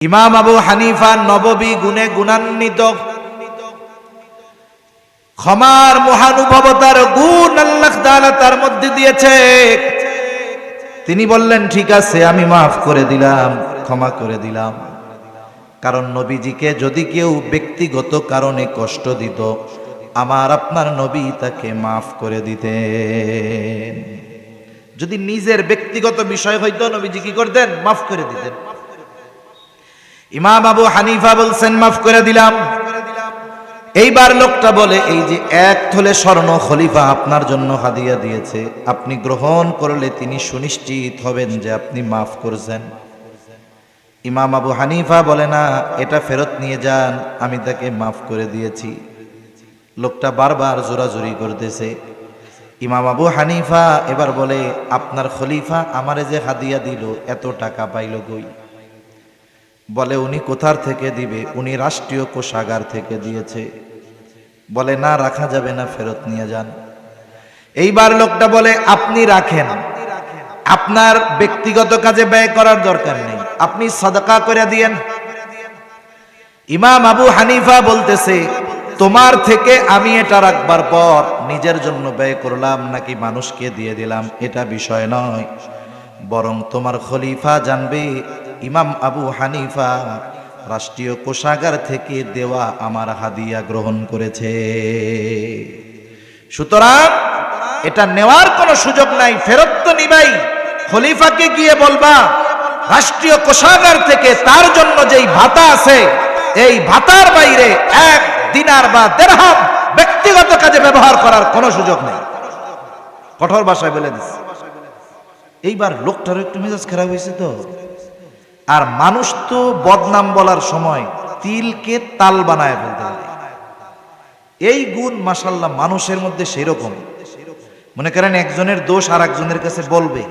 ইমাম আবু হানিফা নববী গুণে গুণান্বিত, ক্ষমার মহানুভবতার গুণ আল্লাহ তাআলা তার মধ্যে দিয়েছে। তিনি বললেন, ঠিক আছে, আমি মাফ করে দিলাম, ক্ষমা করে দিলাম। কারণ নবীজিকে যদি কেউ ব্যক্তিগত কারণে কষ্ট দিত, আমার আপনার নবী তাকে মাফ করে দিতেন। যদি নিজের ব্যক্তিগত বিষয় হইতো, নবীজি কি করতেন? মাফ করে দিতেন। ইমাম আবু হানিফা বলছেন, মাফ করে দিলাম। এইবার লোকটা বলে, এই যে এক থলে স্বর্ণ খলিফা আপনার জন্য হাদিয়া দিয়েছে, আপনি গ্রহণ করলে তিনি সুনিশ্চিত হবেন যে আপনি মাফ করেছেন। ইমাম আবু হানিফা বলে, না, এটা ফেরত নিয়ে যান, আমি তাকে মাফ করে দিয়েছি। লোকটা বারবার জোরাজুরি করতেছে। ইমাম আবু হানিফা এবার বলে, আপনার খলিফা আমারে যে হাদিয়া দিল, এত টাকা পাইল কই? বলে, উনি কোথার থেকে দিবে? উনি রাষ্ট্রীয় কোষাগার থেকে দিয়েছে। বলে, না, রাখা যাবে না, ফেরত নিয়ে যান। এইবার লোকটা বলে, আপনি রাখেন, আপনার ব্যক্তিগত কাজে ব্যয় করার দরকার নেই, আপনি সাদাকা করে দিয়েন। ইমাম আবু হানিফা বলতেছে, তোমার থেকে আমি এটা রাখবার পর নিজের জন্য ব্যয় করলাম নাকি মানুষকে দিয়ে দিলাম, এটা বিষয় নয়, বরং তোমার খলিফা জানবে ইমাম আবু হানিফা রাষ্ট্রীয় কোষাগার থেকে দেওয়া আমার হাদিয়া গ্রহণ করেছে। সুতরাং এটা নেওয়ার কোনো সুযোগ নাই, ফেরত তো নিবাই। খলিফাকে গিয়ে বলবা, রাষ্ট্রীয় কোষাগার থেকে তার জন্য যেই ভাতা আছে, এই ভাতার বাইরে এক দিনার বা দিরহাম ব্যক্তিগত কাজে ব্যবহার করার কোনো সুযোগ নেই। কঠোর ভাষায় বলে দিচ্ছে। এইবার লোকটার একটু মেজাজ খারাপ হয়েছে তো। আর মানুষ তো বদনাম বলার সময় তিলকে তাল বানায় ফেলতে পারে। এই গুণ মাশাআল্লাহ মানুষের মধ্যে সেই রকম। মনে করেন একজনের দোষ আর একজনের কাছে বলবে,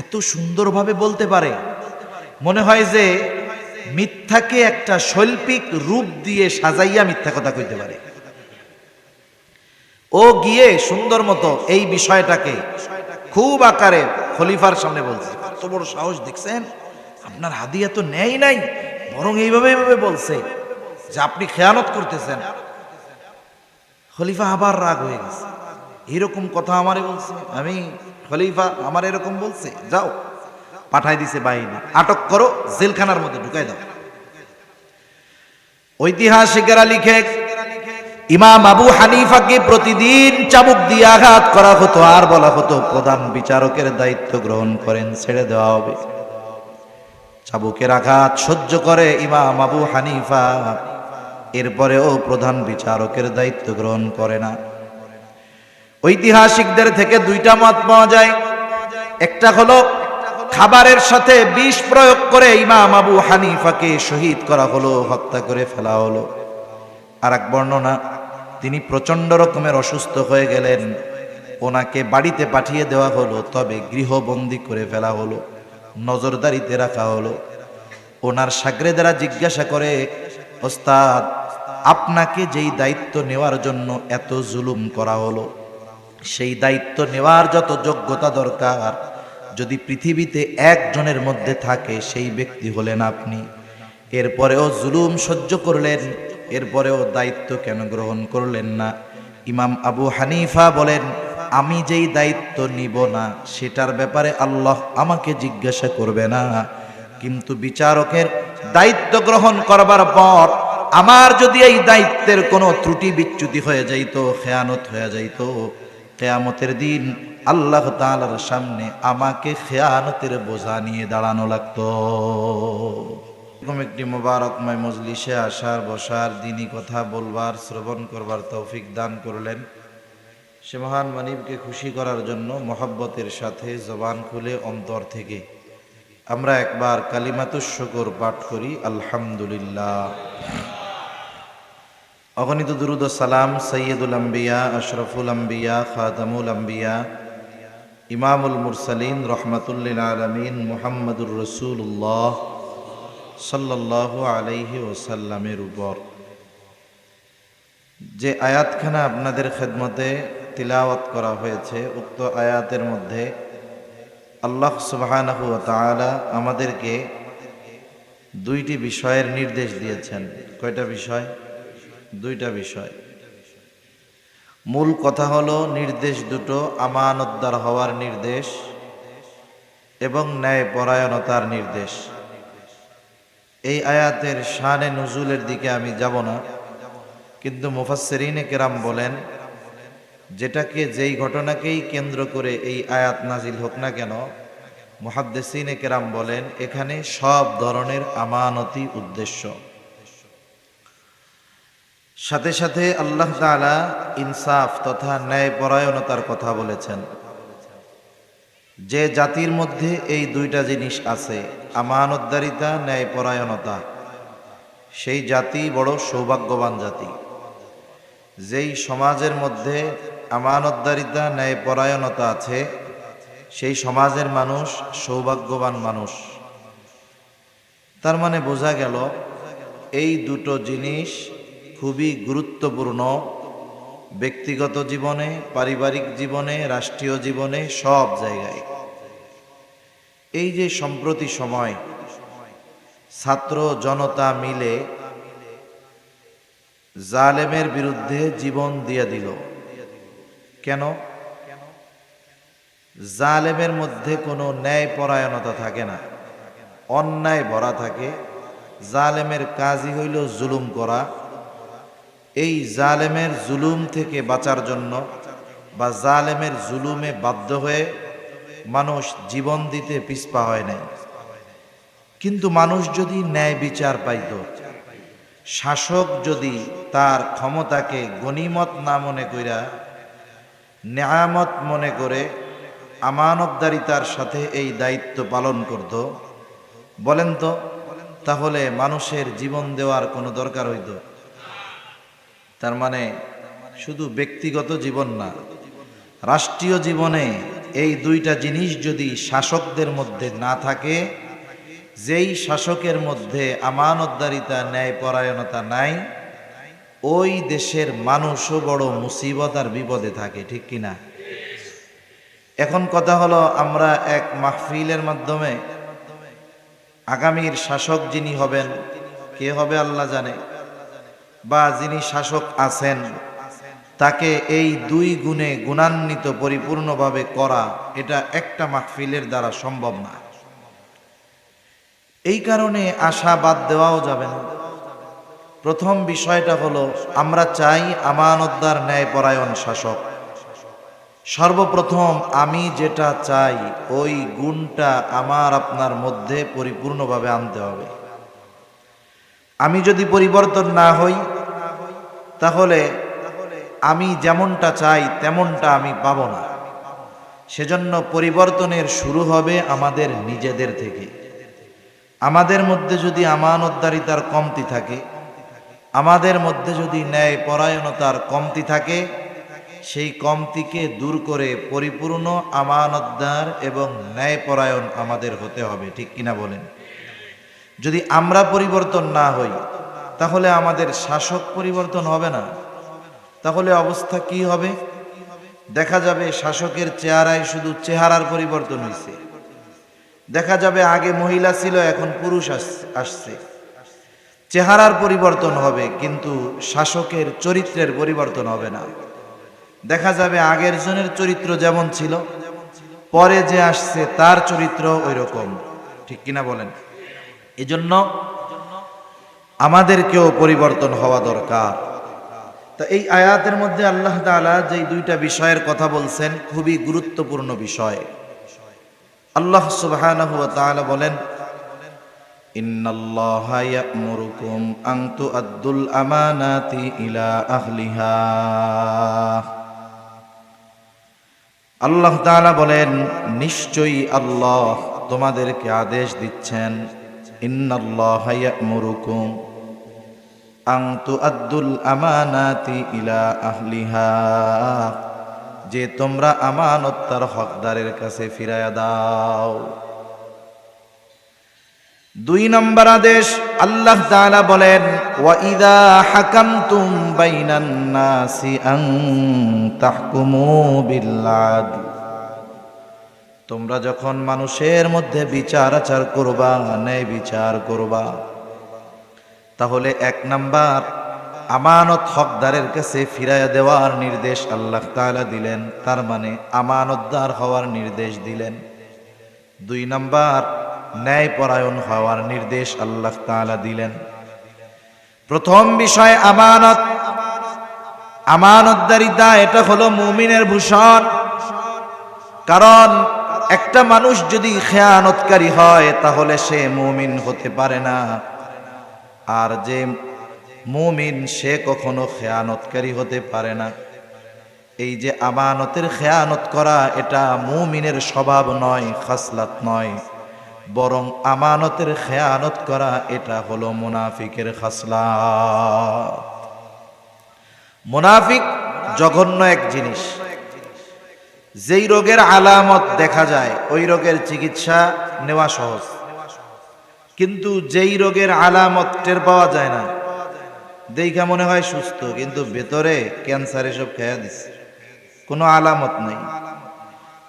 এত সুন্দরভাবে বলতে পারে, মনে হয় যে মিথ্যাকে একটা শৈল্পিক রূপ দিয়ে সাজাইয়া মিথ্যা কথা কইতে পারে। ও গিয়ে সুন্দর মতো এই বিষয়টাকে খুব আকারে খলিফার সামনে বলছে, কত বড় সাহস দেখছেন, আপনার হাদিয়া তো নেয় নাই, বরং এইভাবে বলছে যে আপনি খেয়ানত করতেছেন। খলিফা আবার রাগ হয়ে গেছে, এরকম কথা আমারে বলছে, আমি খলিফা আমার এরকম বলছে, যাও। পাঠাই দিছে বাহিনী, আটক করো, জেলখানার মধ্যে ঢুকাই দাও। ঐতিহাসিকেরা লিখে, ইমাম আবু হানিফাকে প্রতিদিন চাবুক দিয়ে আঘাত করা হতো, আর বলা হতো প্রধান বিচারকের দায়িত্ব গ্রহণ করেন, ছেড়ে দেওয়া হবে। চাবুকের আঘাত সহ্য করে ইমাম আবু হানিফা, এরপরেও প্রধান বিচারকের দায়িত্ব গ্রহণ করে না। ঐতিহাসিকদের থেকে দুইটা মত পাওয়া যায়। একটা হলো খাবারের সাথে বিষ প্রয়োগ করে ইমাম আবু হানিফাকে শহীদ করা হলো, হত্যা করে ফেলা হলো। আর এক বর্ণনা, তিনি প্রচন্ড রকমের অসুস্থ হয়ে গেলেন, ওনাকে বাড়িতে পাঠিয়ে দেওয়া হলো, তবে গৃহবন্দী করে ফেলা হলো, নজরদারিতে রাখা হলো। ওনার শাগরেদেরা জিজ্ঞাসা করে, ওস্তাদ, আপনাকে যেই দায়িত্ব নেওয়ার জন্য এত জুলুম করা হলো, সেই দায়িত্ব নেওয়ার যত যোগ্যতা দরকার যদি পৃথিবীতে একজনের মধ্যে থাকে, সেই ব্যক্তি হলেন আপনি। এরপরেও জুলুম সহ্য করলেন, এরপরেও দায়িত্ব কেন গ্রহণ করলেন না? ইমাম আবু হানিফা বলেন, আমি যেই দায়িত্ব নিব না সেটার ব্যাপারে আল্লাহ আমাকে জিজ্ঞাসা করবে না, কিন্তু বিচারকের দায়িত্ব গ্রহণ করবার পর আমার যদি এই দায়িত্বের কোনো ত্রুটি বিচ্যুতি হয়ে যাইতো, খেয়ানত হয়ে যাইতো, কিয়ামতের দিন আল্লাহ তাআলার সামনে আমাকে খেয়ানতের বোঝা নিয়ে দাঁড়ানো লাগতো। এরকম একটি মোবারকময় মজলিসে আসার, বসার, দিনী কথা বলবার, শ্রবণ করবার তৌফিক দান করলেন। সে মহান মানিবকে খুশি করার জন্য মহব্বতের সাথে জবান খুলে অন্তর থেকে আমরা একবার কালিমাতুশ শুকর পাঠ করি, আলহামদুলিল্লাহ। অগণিত দুরুদ ও সালাম সৈয়দুল আম্বিয়া, আশরাফুল আম্বিয়া, খাতামুল আম্বিয়া, ইমামুল মুরসালিন, রহমাতুল্লিল আলামিন মুহাম্মদুর রাসূলুল্লাহ সাল্লাল্লাহু আলাইহি ওয়াসাল্লামের উপর। যে আয়াতখানা আপনাদের খেদমতে তিলাওয়াত করা হয়েছে, উক্ত আয়াতের মধ্যে আল্লাহ সুবহানাহু ওয়া তাআলা আমাদেরকে দুইটি বিষয়ের নির্দেশ দিয়েছেন। কয়টা বিষয়? দুইটা বিষয়। মূল কথা হলো নির্দেশ দুটো আমানতদার হওয়ার নির্দেশ এবং ন্যায়পরায়ণতার নির্দেশ। এই আয়াতের শানে নুজুলের দিকে আমি যাব না, কিন্তু মুফাসসিরিনে কেরাম বলেন যেই ঘটনাকেই কেন্দ্র করে এই আয়াত নাজিল হোক না কেন, মুহাদ্দিসিনে কেরাম বলেন এখানে সব ধরনের আমানতি উদ্দেশ্য। সাথে সাথে আল্লাহ তাআলা ইনসাফ তথা ন্যায়পরায়ণতার কথা বলেছেন। যে জাতির মধ্যে এই দুইটা জিনিস আছে, আমানতদারিতা, ন্যায়পরায়ণতা, সেই জাতি বড় সৌভাগ্যবান জাতি। যেই সমাজের মধ্যে আমানতদারিতা, ন্যায়পরায়ণতা আছে, সেই সমাজের মানুষ সৌভাগ্যবান মানুষ। তার মানে বোঝা গেল এই দুটো জিনিস খুবই গুরুত্বপূর্ণ ব্যক্তিগত জীবনে, পারিবারিক জীবনে, রাষ্ট্রীয় জীবনে, সব জায়গায়। এই যে সম্প্রতি সময় ছাত্র জনতা মিলে জালেমের বিরুদ্ধে জীবন দিয়ে দিল, কেন? জালেমের মধ্যে কোনো ন্যায়পরায়ণতা থাকে না, অন্যায় ভরা থাকে। জালেমের কাজই হইল জুলুম করা। এই জালেমের জুলুম থেকে বাঁচার জন্য বা জালেমের জুলুমে বাধ্য হয়ে মানুষ জীবন দিতে পিছপা হয় নাই। কিন্তু মানুষ যদি ন্যায় বিচার পাইত, শাসক যদি তার ক্ষমতাকে গনিমত না মনে কইরা নেয়ামত মনে করে আমানতদারিতার সাথে এই দায়িত্ব পালন করত, বলেন তো তাহলে মানুষের জীবন দেওয়ার কোনো দরকার হইত? তার মানে শুধু ব্যক্তিগত জীবন না, রাষ্ট্রীয় জীবনে এই দুইটা জিনিস যদি শাসকদের মধ্যে না থাকে, যেই শাসকের মধ্যে আমানতদারিতা, ন্যায়পরায়ণতা নাই, ওই দেশের মানুষও বড় মুসিবত আর বিপদে থাকে, ঠিক কিনা? এখন কথা হলো, আমরা এক মাহফিলের মাধ্যমে আগামীর শাসক যিনি হবেন, কে হবে আল্লাহ জানে, বা যিনি শাসক আছেন তাকে এই দুই গুণে গুণান্বিত পরিপূর্ণভাবে করা, এটা একটা মাহফিলের দ্বারা সম্ভব না। এই কারণে আশা বাদ দেওয়াও যাবে না। প্রথম বিষয়টা হলো, আমরা চাই আমানতদার, ন্যায়পরায়ণ শাসক। সর্বপ্রথম আমি যেটা চাই ওই গুণটা আমার আপনার মধ্যে পরিপূর্ণভাবে আনতে হবে। আমি যদি পরিবর্তন না হই, তাহলে আমি যেমনটা চাই তেমনটা আমি পাব না। সেজন্য পরিবর্তনের শুরু হবে আমাদের নিজেদের থেকে। আমাদের মধ্যে যদি আমানতদারিতার কমতি থাকে, আমাদের মধ্যে যদি ন্যায়পরায়ণতার কমতি থাকে, সেই কমতিকে দূর করে পরিপূর্ণ আমানতদার এবং ন্যায়পরায়ণ আমাদের হতে হবে, ঠিক কিনা বলেন? যদি আমরা পরিবর্তন না হই, তাহলে আমাদের শাসক পরিবর্তন হবে না। তাহলে অবস্থা কি হবে? দেখা যাবে শাসকের চেহারায় শুধু চেহারার পরিবর্তন হয়েছে। দেখা যাবে আগে মহিলা ছিল, এখন পুরুষ আসছে। চেহারার পরিবর্তন হবে, কিন্তু শাসকের চরিত্রের পরিবর্তন হবে না। দেখা যাবে আগের জনের চরিত্র যেমন ছিল, পরে যে আসছে তার চরিত্র ওই রকম, ঠিক কিনা বলেন? এজন্য আমাদেরকেও পরিবর্তন হওয়া দরকার। তা এই আয়াতের মধ্যে আল্লাহ তাআলা যেই দুইটা বিষয়ের কথা বলছেন, খুবই গুরুত্বপূর্ণ বিষয়। আল্লাহ সুবহানাহু ওয়া তাআলা বলেন, ইন্নাল্লাহা ইয়া'মুরুকুম আন তু'আদ্দুল আমানাতি ইলা আহলিহা। আল্লাহ তাআলা বলেন, নিশ্চয়ই আল্লাহ তোমাদেরকে আদেশ দিচ্ছেন, ইন্নাল্লাহা ইয়া'মুরুকুম আন তু'আদ্দুল আমানাতি ইলা আহলিহা, যে তোমরা আমানত তার হকদারের কাছে ফিরায়া দাও। দুই নম্বর আদেশ, আল্লাহ তাআলা বলেন, ওয়া ইযা হাকামতুম বাইনান নাসি আন তাহকুমু বিল আদল, তোমরা যখন মানুষের মধ্যে বিচার আচার করবা, ন্যায় বিচার করবা, তাহলে 1 নাম্বার আমানত হকদারের কাছে ফিরাইয়া দেওয়ার নির্দেশ আল্লাহ তাআলা দিলেন, তার মানে আমানতদার হওয়ার নির্দেশ দিলেন। 2 নাম্বার ন্যায়পরায়ণ হওয়ার নির্দেশ আল্লাহ তাআলা দিলেন। প্রথম বিষয় আমানত। আমানতদারিতা এটা হলো মুমিনের ভূষণ। কারণ একটা মানুষ যদি খেয়ানতকারী হয় তাহলে সে মুমিন হতে পারে না, আর যে মুমিন সে কখনো খেয়ানতকারী হতে পারে না। এই যে আমানতের খেয়ানত করা, এটা মুমিনের স্বভাব নয়, খাসলাত নয়, বরং আমানতের খেয়ানত করা এটা হলো মুনাফিকের খাসলাত। মুনাফিক জঘন্য এক জিনিস। যেই রোগের আলামত দেখা যায় ওই রোগের চিকিৎসা নেওয়া সহজ, কিন্তু যেই রোগের আলামত টের পাওয়া যায় না, দেখা মনে হয় সুস্থ, কিন্তু ভেতরে ক্যান্সার এসব খেয়া দিচ্ছে, কোনো আলামত নেই।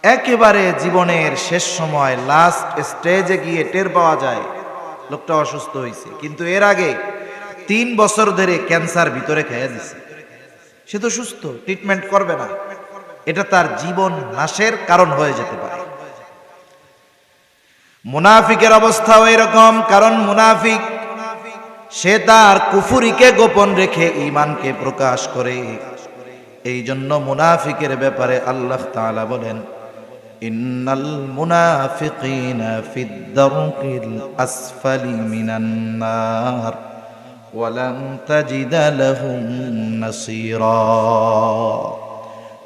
একেবারে জীবনের শেষ সময় লাস্ট স্টেজে গিয়ে টের পাওয়া যায় লোকটা অসুস্থ হয়েছে, কিন্তু এর আগে 3 বছর ধরে ক্যান্সার ভিতরে খেয়ে দিচ্ছে। সে তো সুস্থ, ট্রিটমেন্ট করবে না, এটা তার জীবন নাশের কারণ হয়ে যেতে পারে। মুনাফিকের অবস্থাও এরকম। কারণ মুনাফিক সে তার কুফুরিকে গোপন রেখে ঈমানকে প্রকাশ করে। এই জন্য মুনাফিকের ব্যাপারে আল্লাহ তাআলা বলেন, ইন্নাল মুনাফিকিনা ফিদ দারকিল আসফালি মিনান নার ওয়া লান তাজিদা লাহুম নাসীরা।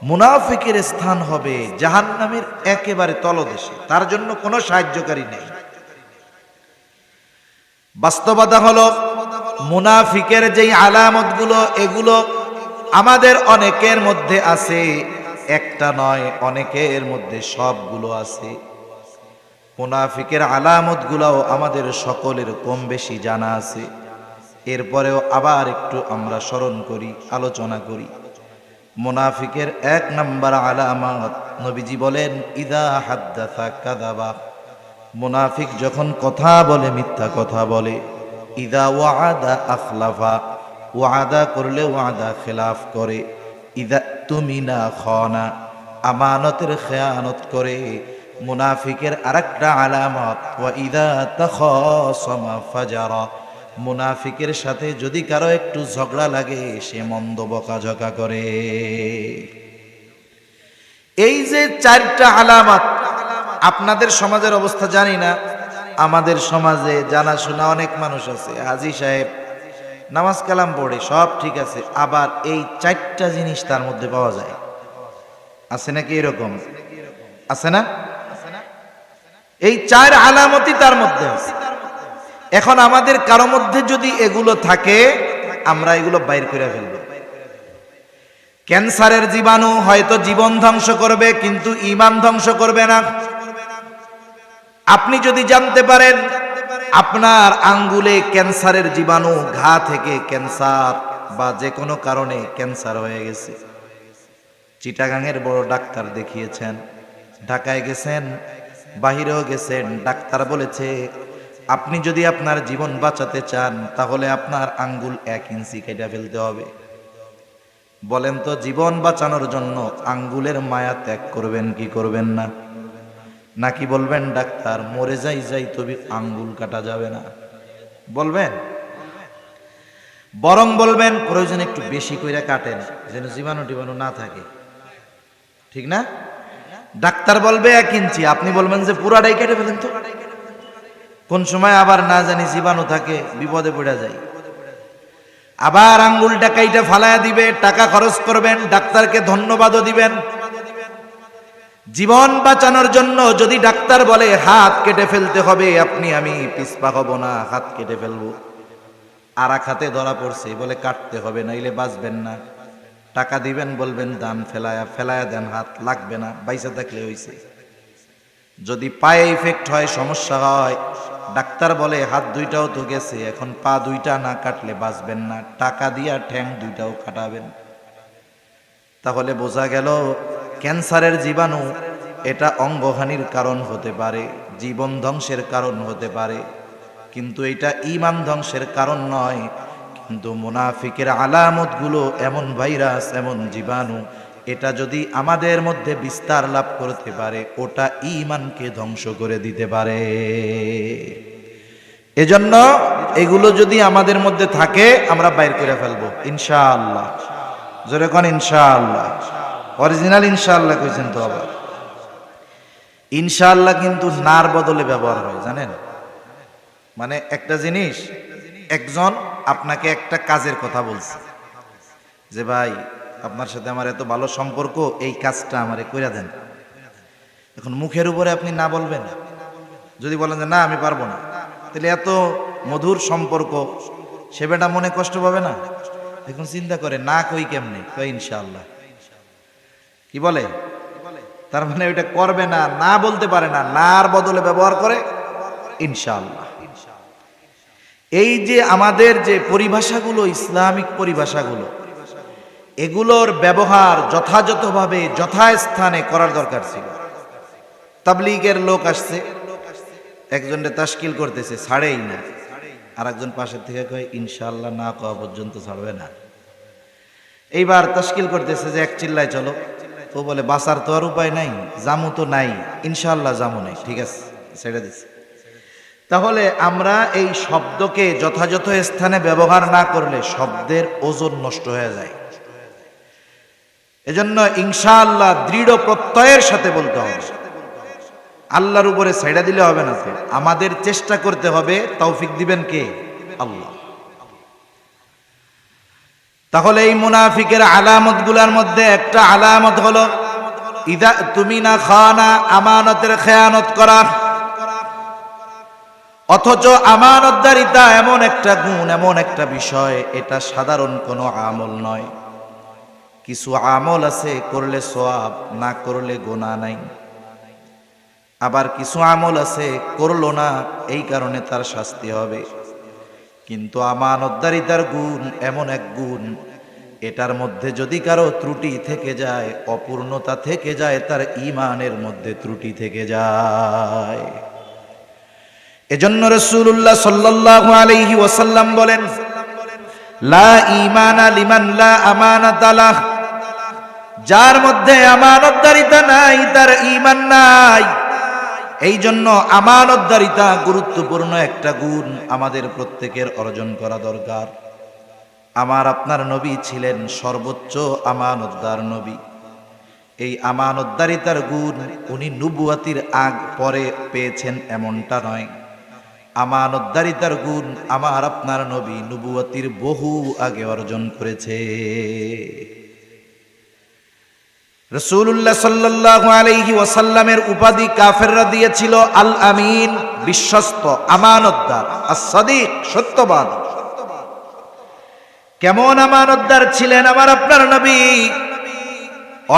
মুনাফিকের স্থান হবে জাহান্নামের একেবারে তলদেশে, তার জন্য কোনো সাহায্যকারী নেই। বাস্তবতা হলো মুনাফিকের যেই আলামতগুলো, এগুলো আমাদের অনেকের মধ্যে আছে, একটা নয়, অনেকের মধ্যে সবগুলো আছে। মুনাফিকের আলামতগুলোও আমাদের সকলের কম বেশি জানা আছে। এরপরেও আবার একটু আমরা স্মরণ করি, আলোচনা করি। মুনাফিকের 1 নাম্বার আলামত, নবীজি বলেন, ইদা হাদ্দাসা কাযাবা। মুনাফিক যখন কথা বলে মিথ্যা কথা বলে। ইদা ওয়াদা আখলাফা, ওয়াদা করলে ওয়াদা খেলাফ করে। ইদা তুমিনা খানা, আমানতের খেয়ানত করে। মুনাফিকের আরেকটা আলামত, ওয়া ইদা তাখাসামা ফাজারা। মুনাফিকের সাথে যদি কারো একটু ঝগড়া লাগে সে মন্দ বকাঝকা করে। এই যে 4টা আলামত, আপনাদের সমাজের অবস্থা জানি না, আমাদের সমাজে জানাশোনা অনেক মানুষ আছে, হাজী সাহেব নামাজ কালাম পড়ে, সব ঠিক আছে, আবার এই 4টা জিনিস তার মধ্যে পাওয়া যায়। আছে নাকি এরকম? আছে না? এই 4 আলামতই তার মধ্যে আছে। এখন আমাদের কারো মধ্যে যদি এগুলো থাকে, আমরা এগুলো বাইর করে ফেলব। ক্যান্সারের জীবাণু হয়তো জীবন ধ্বংস করবে, কিন্তু ঈমান ধ্বংস করবে না। আপনি যদি জানতে পারেন আপনার আঙ্গুলে ক্যান্সারের জীবাণু, ঘা থেকে ক্যান্সার বা যে কোনো কারণে ক্যান্সার হয়ে গেছে, চিটাগাংয়ের বড় ডাক্তার দেখিয়েছেন, ঢাকায় গেছেন, বাহিরেও গেছেন, ডাক্তার বলেছে আপনি যদি আপনার জীবন বাঁচাতে চান তাহলে আপনার আঙ্গুল 1 ইঞ্চি কেটে ফেলতে হবে। বলেন তো, জীবন বাঁচানোর জন্য আঙ্গুলের মায়া ত্যাগ করবেন কি করবেন না? নাকি বলবেন ডাক্তার মরে যাই তবে আঙ্গুল কাটা যাবে না? বলবেন? বরং বলবেন প্রয়োজন একটু বেশি কইরা কাটেন, যেন জীবাণু টিবাণু না থাকে। ঠিক না? ডাক্তার বলবে 1 ইঞ্চি, আপনি বলবেন যে পুরাটাই কেটে ফেলেন তো। কোন সময় আবার না জানি জীবাণু থাকে, বিপদে পড়ে যায়। আবার আঙ্গুলটা কাইটা ফালায়া দিবে, টাকা খরচ করবেন, ডাক্তারকে ধন্যবাদও দিবেন। জীবন বাঁচানোর জন্য যদি ডাক্তার বলে হাত কেটে ফেলতে হবে, আমি পিছপা হব না, হাত কেটে ফেলবো। আর এক হাতে ধরা পড়ছে, বলে কাটতে হবে নাইলে বাঁচবেন না। টাকা দিবেন, বলবেন দান, ফেলায়া দেন, হাত লাগবে না, বাইসা থাকলে হইছে। যদি পায়ে ইফেক্ট হয়, সমস্যা হয়, ডাক্তার বলে হাত 2টাও তো গেছে, এখন পা 2টা না কাটলে বাঁচবেন না, টাকা দিয়া ঠ্যাং 2টাও কাটাবেন। তাহলে বোঝা গেল ক্যান্সারের জীবাণু এটা অঙ্গহানির কারণ হতে পারে, জীবন ধ্বংসের কারণ হতে পারে, কিন্তু এটা ঈমান ধ্বংসের কারণ নয়। কিন্তু মুনাফিকের আলামতগুলো এমন ভাইরাস, এমন জীবাণু, এটা যদি আমাদের মধ্যে বিস্তার লাভ করতে পারে, ওটা ঈমানকে ধ্বংস করে দিতে পারে। এজন্য এগুলো যদি আমাদের মধ্যে থাকে, আমরা বাইর করে ফেলবো ইনশাআল্লাহ। জোরে কোন ইনশাআল্লাহ। অরিজিনাল ইনশাআল্লাহ কইছেন তো আবার। ইনশাআল্লাহ কিন্তু নার বদলে ব্যবহার হয়, জানেন? মানে একটা জিনিস, একজন আপনাকে একটা কাজের কথা বলছে যে ভাই আপনার সাথে আমার এত ভালো সম্পর্ক, এই কাজটা আমারে কইরা দেন। এখন মুখের উপরে আপনি না বলবেন, যদি বলেন যে না আমি পারবো না, তাহলে এত মধুর সম্পর্ক, সে বেটা মনে কষ্ট পাবে না? এখন চিন্তা করে না কই কেমনে, কই ইনশাআল্লাহ। কি বলে? তার মানে ওইটা করবে না, না বলতে পারে না, নার বদলে ব্যবহার করে ইনশাআল্লাহ। এই যে আমাদের যে পরিভাষাগুলো, ইসলামিক পরিভাষাগুলো, এগুলোর ব্যবহার যথাযথভাবে যথাস্থানে করার দরকার ছিল। তাবলীগের লোক আসছে, একজনকে তাশকিল করতেছে, ছাড়েই না, আর একজন পাশের থেকে কয় ইনশাআল্লাহ না কওয়া পর্যন্ত ছাড়বে না। এইবার তাশকিল করতেছে যে এক চিল্লায় চলো, তো বলে বাঁচার তো আর উপায় নাই, জামু তো নাই, ইনশাআল্লাহ জামু নাই, ঠিক আছে ছেড়ে দিচ্ছে। তাহলে আমরা এই শব্দকে যথাযথ স্থানে ব্যবহার না করলে শব্দের ওজন নষ্ট হয়ে যায়। এজন্য ইনশাআল্লাহ দৃঢ় প্রত্যয়ের সাথে বলতে হবে। আল্লাহর উপরে ছাইড়া দিলে হবে না, তো আমাদের চেষ্টা করতে হবে। তৌফিক দিবেন কে? আল্লাহ। তাহলে এই মুনাফিকের আলামত গুলার মধ্যে একটা আলামত হলো ইদা তুমিনা খানা, আমানতের খেয়ানত করা। অথচ আমানতদারিতা এমন একটা গুণ, এমন একটা বিষয়, এটা সাধারণ কোনো আমল নয়। কিছু আমল আছে করলে সওয়াব, না করলে গুনাহ নাই। আবার কিছু আমল আছে করলো না, এই কারণে তার শাস্তি হবে। কিন্তু আমানতদারিতার গুণ এমন এক গুণ, এটার মধ্যে যদি কারো ত্রুটি থেকে যায়, অপূর্ণতা থেকে যায়, তার ঈমানের মধ্যে ত্রুটি থেকে যায়। এজন্য রাসূলুল্লাহ সাল্লাল্লাহু আলাইহি ওয়াসাল্লাম বলেন, লা ঈমানা লিমান লা আমানাতা লাহ। যার মধ্যে আমানতদারিতা নাই, তার ঈমান নাই। এই জন্য আমানতদারিতা গুরুত্বপূর্ণ একটা গুণ, আমাদের প্রত্যেকের অর্জন করা দরকার। আমার আপনার নবী ছিলেন সর্বোচ্চ আমানতদার নবী। এই আমানতদারিতার গুণ উনি নবুয়াতির আগ পরে পেয়েছেন এমনটা নয়। আমানতদারিতার গুণ আমার আপনার নবী নবুয়াতির বহু আগে অর্জন করেছে। রাসূলুল্লাহ সাল্লাল্লাহু আলাইহি ওয়াসাল্লামের উপাধি কাফেররা দিয়েছিল আল আমিন, বিশ্বস্ত, আমানতদার, আস-সাদিক, সত্যবান। কেমন আমানতদার ছিলেন আমার আপনার নবী?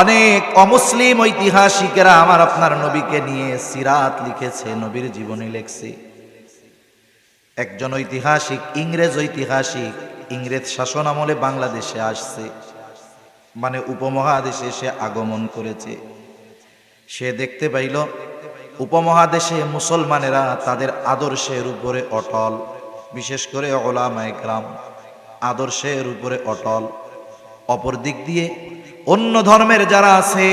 অনেক অমুসলিম ঐতিহাসিকেরা আমার আপনার নবীকে নিয়ে সিরাত লিখেছে, নবীর জীবনী লিখছে। একজন ঐতিহাসিক, ইংরেজ ঐতিহাসিক, ইংরেজ শাসন আমলে বাংলাদেশে আসছে, মানে উপমহাদেশে সে আগমন করেছে। সে দেখতে পাইল উপমহাদেশে মুসলমানেরা তাদের আদর্শের উপরে অটল, বিশেষ করে উলামায়ে কেরাম আদর্শের উপরে অটল। অপর দিক দিয়ে অন্য ধর্মের যারা আছে,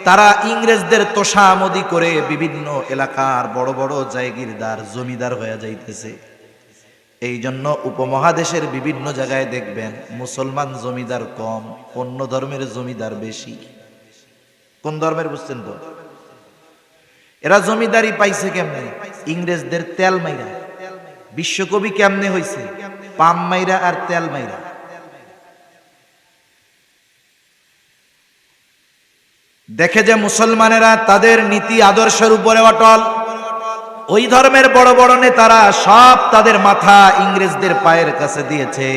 তারা ইংরেজদের তোষামদি করে বিভিন্ন এলাকার বড় বড় জায়গিরদার, জমিদার হয়ে যাইতেছে। এই জন্য উপমহাদেশের বিভিন্ন জায়গায় দেখবেন মুসলমান জমিদার কম, অন্য ধর্মের জমিদার বেশি। কোন ধর্মের বুঝছেন তো? এরা জমিদারি পাইছে কেমনে? ইংরেজদের তেল মাইরা। বিশ্বকবি কেমনে হইছে? পাম মাইরা আর তেল মাইরা। দেখে যে মুসলমানেরা তাদের নীতি আদর্শের উপরে অটল, ওই ধর্মের বড় বড় নেতারা সব তাদের মাথা ইংরেজদের পায়ের কাছে দিয়েছে,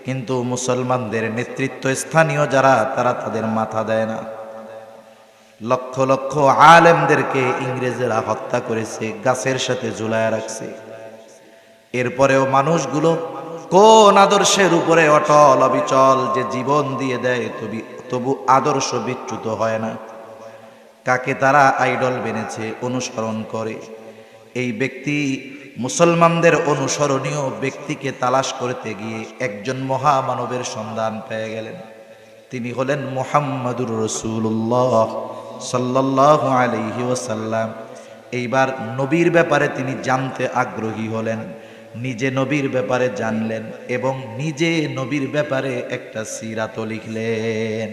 কিন্তু মুসলমানদের নেতৃত্ব স্থানীয় যারা, তারা তাদের মাথা দেয় না। লক্ষ লক্ষ আলেমদেরকে ইংরেজরা হত্যা করেছে, গাছের সাথে ঝুলায় রাখছে। এরপরেও মানুষগুলো কোন আদর্শের উপরে অটল অবিচল যে জীবন দিয়ে দেয়, তবু আদর্শ বিচ্যুত হয় না। কাকে তারা আইডল বেনেছে, অনুসরণ করে। এই ব্যক্তি মুসলমানদের অনুসরণীয় ব্যক্তিকে তালাশ করতে গিয়ে একজন মহামানবের সন্ধান পেয়ে গেলেন। তিনি হলেন মুহাম্মাদুর রাসূলুল্লাহ সাল্লাল্লাহু আলাইহি ওয়াসাল্লাম। এইবার নবীর ব্যাপারে তিনি জানতে আগ্রহী হলেন, নিজে নবীর ব্যাপারে জানলেন এবং নিজে নবীর ব্যাপারে একটা সিরাতও লিখলেন।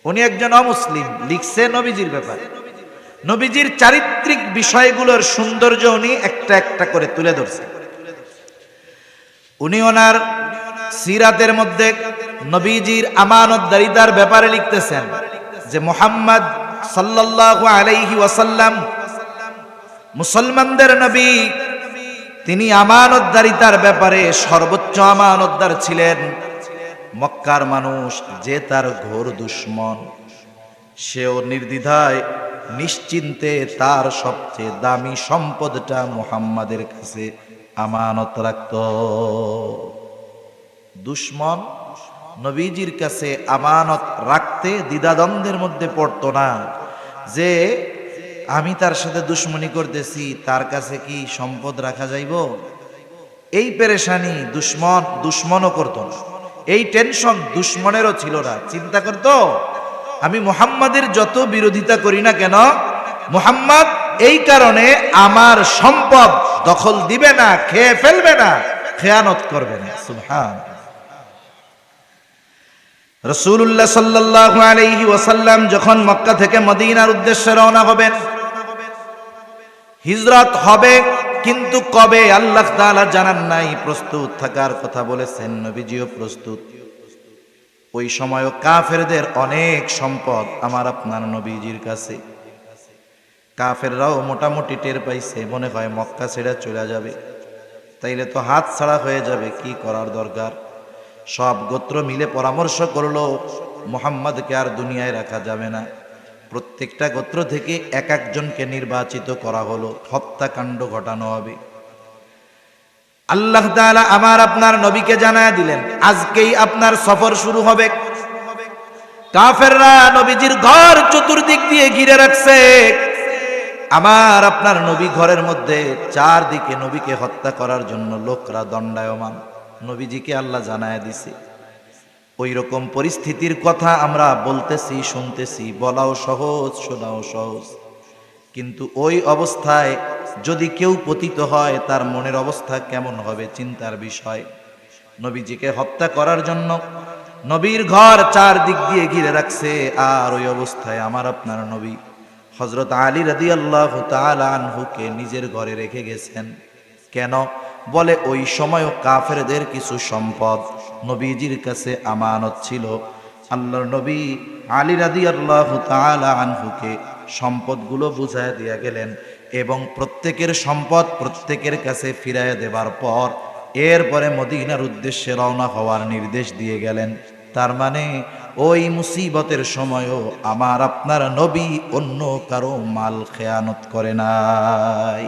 উনি একজন অমুসলিম, লিখছে নবীজির ব্যাপারে, নবীজির চারিত্রিক বিষয়গুলোর সৌন্দর্য উনি একটা একটা করে তুলে ধরছেন। উনি ওনার সিরাতের মধ্যে নবীজির আমানতদারিতার ব্যাপারে লিখতেছেন যে মুহাম্মদ সাল্লাল্লাহু আলাইহি ওয়াসাল্লাম মুসলমানদের নবী, তিনি আমানতদারিতার ব্যাপারে সর্বোচ্চ আমানতদার ছিলেন। মক্কার মানুষ যে তার ঘোর দুশমন, সেও নির্দ্বিধায় নিশ্চিন্তে তার সবচেয়ে দামি সম্পদটা মুহাম্মাদের কাছে আমানত রাখত। দুশমন নবীজির কাছে আমানত রাখতে দ্বিধাদ্বন্দ্বের মধ্যে পড়তো না যে আমি তার সাথে দুশ্মনী করতেছি, তার কাছে কি সম্পদ রাখা যাইব? এই পেরেশানি দুশ্মনও করত না, এই টেনশন দুশ্মনেরও ছিল না। চিন্তা করত আমি মুহাম্মাদের যত বিরোধিতা করি না কেন, মুহাম্মদ এই কারণে আমার সম্পদ দখল দিবে না, খেয়ে ফেলবে না, খেয়ানত করবে না। সুবহান। রাসূলুল্লাহ সাল্লাল্লাহু আলাইহি ওয়াসাল্লাম যখন মক্কা থেকে মদিনার উদ্দেশ্যে রওনা হবেন, হিজরত হবে, কিন্তু কবে আল্লাহ তাআলা জানান নাই। প্রস্তুত থাকার কথা বলেছেন, নবীজিও প্রস্তুত। ওই সময়ও কাফেরদের অনেক সম্পদ আমার আপনার নবীজির কাছে। কাফেররাও মোটামুটি টের পাইছে, মনে হয় মক্কা ছেড়ে চলে যাবে, তাইলে তো হাত ছাড়া হয়ে যাবে, কি করার দরকার। সব গোত্র মিলে পরামর্শ করলো মুহাম্মদকে আর দুনিয়ায় রাখা যাবে না। প্রত্যেকটা গোত্র থেকে এক একজনকে নির্বাচিত করা হলো, হত্যাকাণ্ড ঘটানো হবে। আল্লাহ তাআলা আমার আপনার নবীকে জানায় দিলেন আজকেই আপনার সফর শুরু হবে। কাফেররা নবীজির ঘর চতুর্দিক দিয়ে ঘিরে রাখছে। আমার আপনার নবী ঘরের মধ্যে চারদিকে নবীকে হত্যা করার জন্য লোকরা দণ্ডায়মান। নবীজিকে আল্লাহ জানায় দিছে। ওই রকম পরিস্থিতির কথা আমরা বলতেছি, শুনতেছি, বলাও সহজ, শোনাও সহজ। কিন্তু ওই অবস্থায় যদি কেউ পতিত হয়, তার মনের অবস্থা কেমন হবে চিন্তার বিষয়। নবীজিকে হত্যা করার জন্য নবীর ঘর চারদিক দিয়ে ঘিরে রাখছে, আর ওই অবস্থায় আমার আপনার নবী হযরত আলী রাদিয়াল্লাহু তাআলা আনহুকে নিজের ঘরে রেখে গেছেন। কেন? বলে ওই সময়ও কাফেরদের কিছু সম্পদ নবীজির কাছে আমানত ছিল। আল্লাহর নবী আলী রাদিয়াল্লাহু তাআলা আনহুকে সম্পদগুলো বুঝায় দিয়া গেলেন এবং প্রত্যেকের সম্পদ প্রত্যেকের কাছে ফিরাইয়া দেবার পর এরপরে মদিনার উদ্দেশ্যে রওনা হওয়ার নির্দেশ দিয়ে গেলেন। তার মানে ওই মুসিবতের সময়ও আমার আপনার নবী অন্য কারো মাল খেয়ানত করে নাই।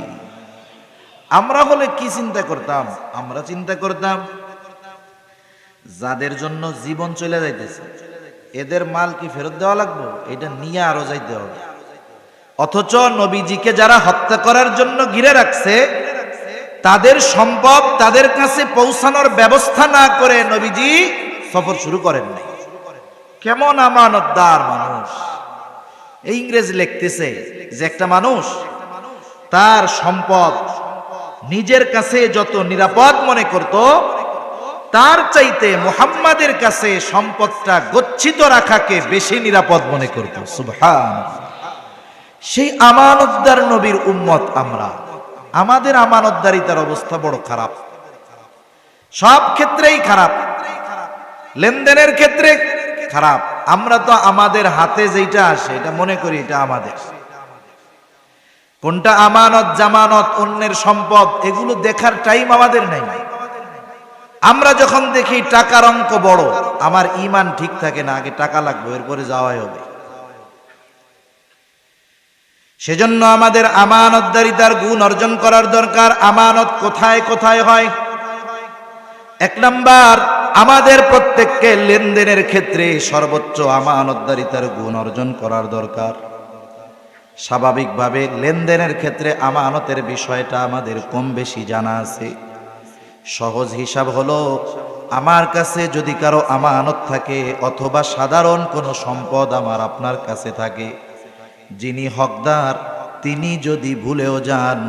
আমরা হলে কি চিন্তা করতাম? আমরা চিন্তা করতাম যাদের জন্য জীবন চলে যাইতেছে, এদের মাল কি ফেরত দেওয়া লাগবে? এটা নিয়ে আরো যাইতে হবে। অথচ নবীজিকে যারা হত্যা করার জন্য ঘিরে রাখছে, তাদের সম্পদ তাদের কাছে পৌঁছানোর ব্যবস্থা না করে নবীজি সফর শুরু করেন নাই। কেমন আমানতদার মানুষ! এই ইংরেজ লিখতেছে যে একটা মানুষ তার সম্পদ নিজের কাছে যত নিরাপদ মনে করত, তার চাইতে মুহাম্মাদের কাছে সম্পদটা গচ্ছিত রাখাকে বেশি নিরাপদ মনে করত। সুবহানাল্লাহ! সেই আমানতদার নবীর উম্মত আমরা। আমাদের আমানতদারিতার অবস্থা বড় খারাপ, সব ক্ষেত্রেই খারাপ, লেনদেনের ক্ষেত্রে খারাপ। আমরা তো আমাদের হাতে যেটা আসে এটা মনে করি এটা আমাদের। কোনটা আমানত, জামানত, অন্যের সম্পদ, এগুলো দেখার টাইম আমাদের নাই। আমরা যখন দেখি টাকার অঙ্ক বড়, আমার ঈমান ঠিক থাকে না, আগে টাকা লাগবে, এরপরে যাওয়াই হবে। সেজন্য আমাদের আমানতদারিতার গুণ অর্জন করার দরকার। আমানত কোথায় কোথায় হয়? এক নাম্বার, আমাদের প্রত্যেককে লেনদেনের ক্ষেত্রে সর্বোচ্চ আমানতদারিতার গুণ অর্জন করার দরকার। স্বাভাবিকভাবে লেনদেনের ক্ষেত্রে আমানতের বিষয়টা আমাদের কম বেশি জানা আছে। সহজ হিসাব হলো, আমার কাছে যদি কারো আমানত থাকে অথবা সাধারণ কোনো সম্পদ আমার আপনার কাছে থাকে, যিনি হকদার তিনি যদি ভুলেও যান,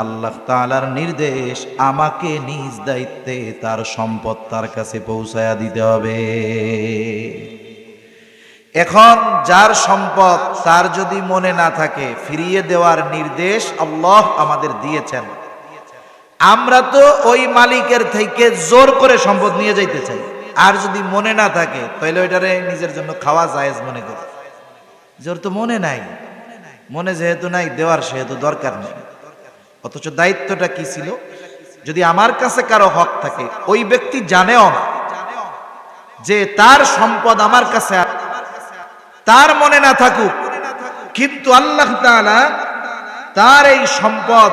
আল্লাহ তাআলার নির্দেশ আমাকে নিজ দায়িত্বে তার সম্পদ তার কাছে পৌঁছায়া দিতে হবে। এখন যার সম্পদ তার যদি মনে না থাকে, ফিরিয়ে দেওয়ার নির্দেশ আল্লাহ আমাদের দিয়েছেন, আমরা তো ওই মালিকের থেকে জোর করে সম্পদ নিয়ে যাইতে চাই। আর যদি মনে না থাকে তাহলে ওইটারে নিজের জন্য খাওয়া জায়েজ মনে করি। জোর তো মনে নাই, মনে যেহেতু নাই, দেওয়ার সেহেতু দরকার নেই। অথচ দায়িত্বটা কি ছিল? যদি আমার কাছে কারো হক থাকে, ওই ব্যক্তি জানেও না যে তার সম্পদ আমার কাছে, তার মনে না থাকুক, কিন্তু আল্লাহ তাআলা তার এই সম্পদ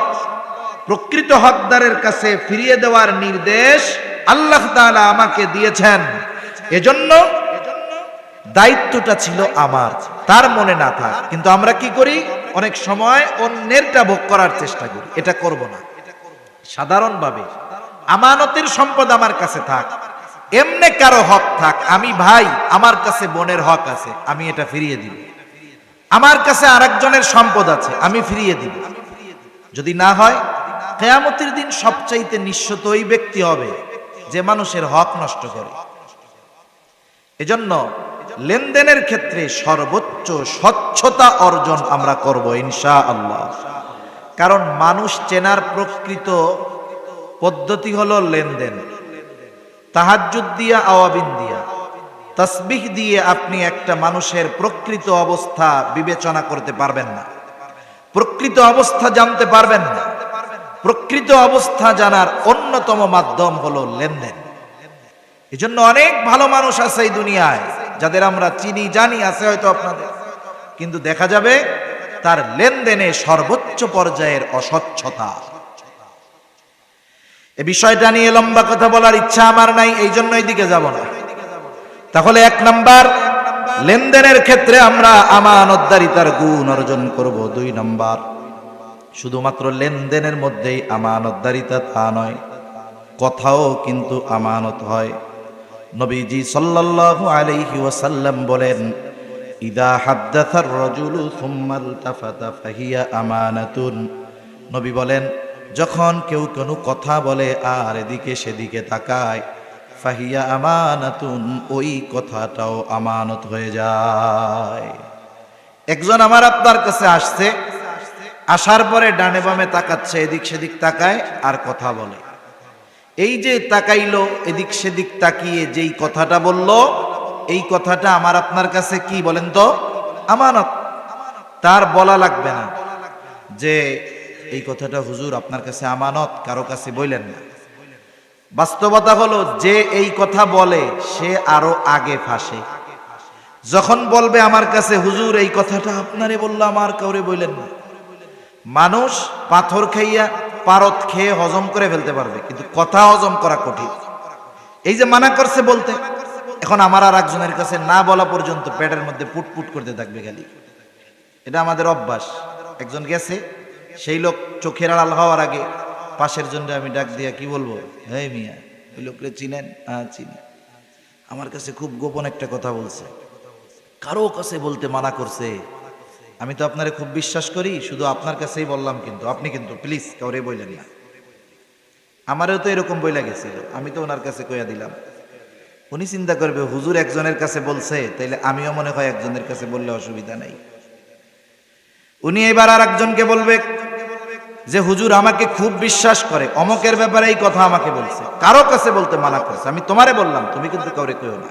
প্রকৃত হকদারের কাছে ফিরিয়ে দেওয়ার নির্দেশ আল্লাহ তাআলা আমাকে দিয়েছেন। এজন্য দায়িত্বটা ছিল আমার, তার মনে না থাক। কিন্তু আমরা কি করি? অনেক সময় অন্যেরটা ভোগ করার চেষ্টা করি। এটা করব না। সাধারণভাবে আমানতের সম্পদ আমার কাছে থাক, এমনে কারো হক থাক, আমি ভাই, আমার কাছে বোনের হক আছে, আমি এটা ফিরিয়ে দিব। আমার কাছে আরেকজনের সম্পদ আছে, আমি ফিরিয়ে দিব। যদি না হয়, কিয়ামতের দিন সবচাইতে নিঃস্বত ওই ব্যক্তি হবে যে মানুষের হক নষ্ট করে। এজন্য লেনদেনের ক্ষেত্রে সর্বোচ্চ স্বচ্ছতা অর্জন আমরা করব ইনশাআল্লাহ। কারণ মানুষ চেনার প্রকৃত পদ্ধতি হলো লেনদেন। তাহাজ্জুদ দিয়া, আওয়াবিন দিয়া, তাসবিহ দিয়ে আপনি একটা মানুষের প্রকৃত অবস্থা বিবেচনা করতে পারবেন না, প্রকৃত অবস্থা জানতে পারবেন না। প্রকৃত অবস্থা জানার অন্যতম মাধ্যম হলো লেনদেন। এজন্য অনেক ভালো মানুষ আছে এই দুনিয়ায়, যাদের আমরা চিনি, জানি, আছে হয়তো আপনাদের, কিন্তু দেখা যাবে তার লেনদেনে সর্বোচ্চ পর্যায়ের অস্বচ্ছতা। এই বিষয়টা নিয়ে লম্বা কথা বলার ইচ্ছা আমার নাই, এই জন্য এইদিকে যাব না। তাহলে 1 নাম্বার, লেনদেনের ক্ষেত্রে আমরা আমানতদারিতার গুণ অর্জন করব। 2 নাম্বার, শুধুমাত্র লেনদেনের মধ্যেই আমানতদারিতা তা নয়, কথাও কিন্তু আমানত হয়। নবীজি সাল্লাল্লাহু আলাইহি ওয়াসাল্লাম বলেন, ইদা হাদ্দাসার রাজুলু সুম্মা ইলতাফাতা ফাহিয়া আমানাতুন। নবী বলেন, যখন কেউ কোনো কথা বলে আর এদিকে সেদিকে তাকায়, ফাহিয়া আমানাতুন, ওই কথাটাও আমানত হয়ে যায়। একজন আমার আপনার কাছে আসছে, আসার পরে ডানে বামে তাকাচ্ছে, এদিক সেদিক তাকায় আর কথা বলে। এই যে তাকাইলো, এদিক সেদিক তাকিয়ে যেই কথাটা বলল, এই কথাটা আমার আপনার কাছে কি বলেন তো? আমানত। তার বলা লাগবে না যে এই কথাটা হুজুর আপনার কাছে আমানত, কারো কাছে বললেন না। বাস্তবতা হলো, যে এই কথা বলে সে আরো আগে ফাঁসে। যখন বলবে আমার কাছে হুজুর এই কথাটা আপনারে বললাম, আর কাউরে বললেন না। মানুষ পাথর খাইয়া, পারত খেয়ে হজম করে ফেলতে পারবে, কিন্তু কথা হজম করা কঠিন। এই যে মানা করছে বলতে, এখন আমার আর একজনের কাছে না বলা পর্যন্ত পেটের মধ্যে পুটপুট করতে থাকবে খালি। এটা আমাদের অভ্যাস। একজন গেছে, সেই লোক চোখের আড়াল হওয়ার আগে পাশের জন্য আমি ডাক দিয়া কি বলবো, হ্যাঁ মিয়া, ওই লোকরে চিনেন? হ্যাঁ চিনি। আমার কাছে খুব গোপন একটা কথা বলছে, কারো কাছে বলতে মানা করছে। আমি তো আপনারে খুব বিশ্বাস করি, শুধু আপনার কাছেই বললাম, কিন্তু আপনি কিন্তু প্লিজ কাউরে বললেন না। আমারও তো এরকম বইলা গেছিল, আমি তো ওনার কাছে কইয়া দিলাম। উনি চিন্তা করবে হুজুর একজনের কাছে বলছে, তাইলে আমিও মনে হয় একজনের কাছে বললে অসুবিধা নাই। উনি এবার আর একজনকে বলবে যে হুজুর আমাকে খুব বিশ্বাস করে, অমকের ব্যাপারে এই কথা আমাকে বলছে, কারো কাছে বলতে মানা করছে, আমি তোমারে বললাম, তুমি কিন্তু কাউরে কইও না।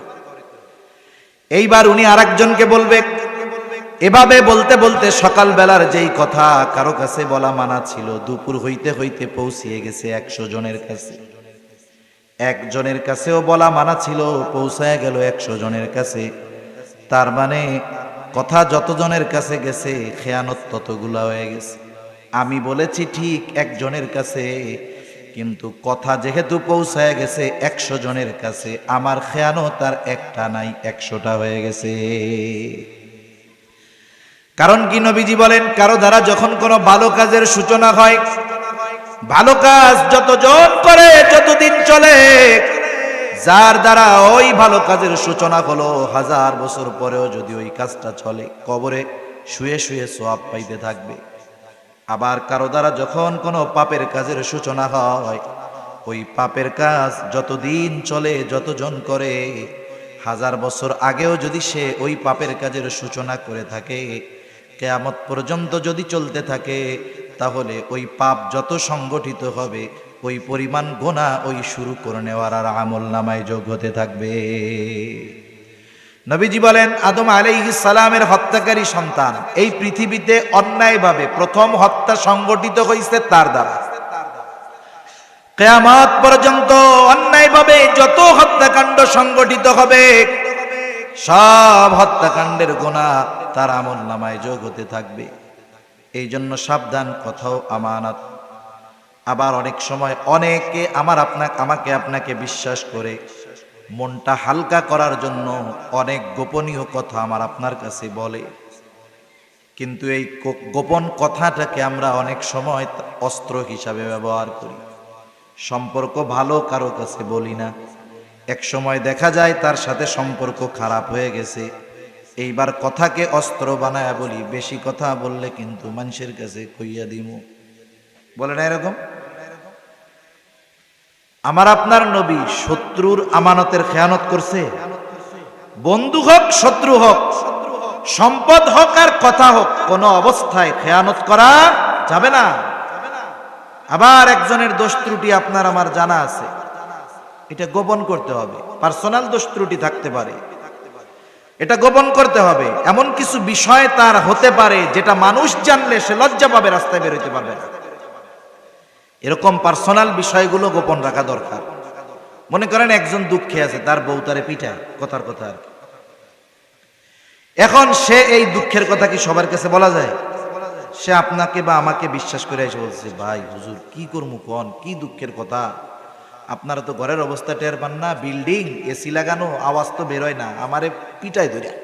এইবার উনি আর একজনকে বলবে। এভাবে বলতে বলতে সকালবেলার যেই কথা কারো কাছে বলা মানা ছিল, দুপুর হইতে হইতে পৌঁছিয়ে গেছে 100 জনের কাছে। একজনের কাছেও বলা মানা ছিল, পৌঁছায় গেল 100 জনের কাছে। তার মানে কথা যতজনের কাছে গেছে, খেয়ানত ততগুলা হয়ে গেছে। আমি বলেছি ঠিক একজনের কাছে, কিন্তু কথা যেহেতু পৌঁছায় গেছে 100 জনের কাছে, আমার খেয়ানত আর একটা নাই, 100টা হয়ে গেছে। কারণ কি নবীজি বলেন, কারো দ্বারা যখন কোনো ভালো কাজের সূচনা হয়, ভালো কাজ যতজন করে, যতদিন চলে, যার দ্বারা ওই ভালো কাজের সূচনা হলো, 1000 বছর পরেও যদি ওই কাজটা চলে, কবরে শুয়ে শুয়ে সওয়াব পাইতে থাকবে। আবার কারো দ্বারা যখন কোনো পাপের কাজের সূচনা হয়, ওই পাপের কাজ যতদিন চলে, যতজন করে, 1000 বছর আগেও যদি সে ওই পাপের কাজের সূচনা করে থাকে, কিয়ামত পর্যন্ত যদি চলতে থাকে, তাহলে ওই পাপ যত সংগঠিত হবে, ওই পরিমাণ গুনাহ ওই শুরু করে নেওয়ার আর আমল নামায় যোগ হতে থাকবে। নবীজি বলেন, আদম আলাইহিস সালামের হত্যাকারী সন্তান এই পৃথিবীতে অন্যায়ভাবে প্রথম হত্যা সংগঠিত হয়েছে তার দ্বারা। কিয়ামত পর্যন্ত অন্যায়ভাবে যত হত্যাকাণ্ড সংগঠিত হবে, সব হত্যাকাণ্ডের গুনাহ তার আমল নামায় যোগ হতে থাকবে। এই জন্য সাবধান, কথাও আমানত। আবার অনেক সময় অনেকে আমাকে আপনাকে বিশ্বাস করে মনটা হালকা করার জন্য অনেক গোপনীয় কথা আমার আপনার কাছে বলে, কিন্তু এই গোপন কথাটাকে আমরা অনেক সময় অস্ত্র হিসাবে ব্যবহার করি। সম্পর্ক ভালো কারো কাছে বলি না, এক সময় দেখা যায় তার সাথে সম্পর্ক খারাপ হয়ে গেছে, এইবার কথাকে অস্ত্র বানায় বলি, বেশি কথা বললে কিন্তু মানুষের কাছে কইয়া দিমু। বলে না এরকম? আমার আপনার নবী শত্রুর আমানতের খেয়ানত করছে? বন্ধু হোক, শত্রু হোক, সম্পদ হোক আর কথা হোক, কোনো অবস্থায় খেয়ানত করা যাবে না। আবার একজনের দোষ ত্রুটি আপনার আমার জানা আছে, এটা গোপন করতে হবে। পার্সোনাল দোষ ত্রুটি থাকতে পারে, এটা গোপন করতে হবে। এমন কিছু বিষয় তার হতে পারে যেটা মানুষ জানলে সে লজ্জা পাবে, রাস্তায় বের হইতে পারবে না। এরকম পার্সোনাল বিষয়গুলো গোপন রাখা দরকার। মনে করেন একজন দুঃখে আছে, তার বউ তারে পিটায়, কথার কথা আর কি। এখন সে এই দুঃখের কথা কি সবার কাছে বলা যায়? সে আপনাকে বা আমাকে বিশ্বাস করে এসে বলছে, ভাই হুজুর কি করবো কোন, কি দুঃখের কথা, আপনারা তো ঘরের অবস্থা টের পান না, বিল্ডিং এসি লাগানো, আওয়াজ তো বেরোয় না, আমারে পিটাই ধরিয়া।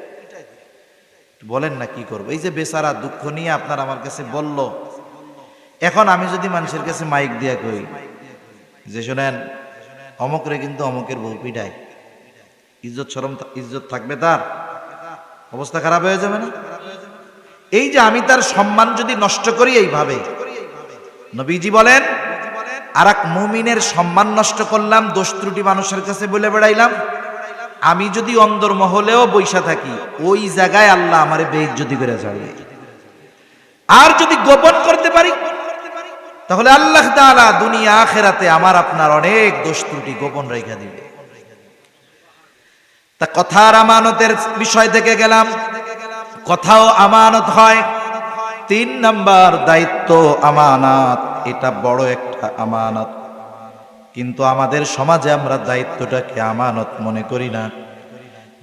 বলেন না কি করবো? এই যে বেচারা দুঃখ নিয়ে আপনার আমার কাছে বলল, এখন আমি যদি মানুষের কাছে মাইক দিয়া কই যে শোনেন অমুকরে কিন্তু অমুকের বউ পিটায়, ইজ্জত শরম ইজ্জত থাকবে? তার অবস্থা খারাপ হয়ে যাবে না? এই যে আমি তার সম্মান যদি নষ্ট করি এইভাবে, নবীজি বলেন আর এক মুমিনের সম্মান নষ্ট করলাম, দোষ ত্রুটি মানুষের কাছে বলে বেড়াইলাম, আমি যদি অন্দরমহলেও বৈশা থাকি, ওই জায়গায় আল্লাহ আমারে বেইজ্জতি করে ছাড়বে। আর যদি গোপন করতে পারি, তাহলে আল্লাহ তাআলা দুনিয়া আখিরাতে আমার আপনার অনেক দোষ ত্রুটি গোপন রেখে দিবে। তা কথার আমানতের বিষয় থেকে গেলাম, কথাও আমানত হয়। 3 নাম্বার দায়িত্ব আমানত, এটা বড় একটা আমানত, কিন্তু আমাদের সমাজে আমরা দায়িত্বটাকে আমানত মনে করি না।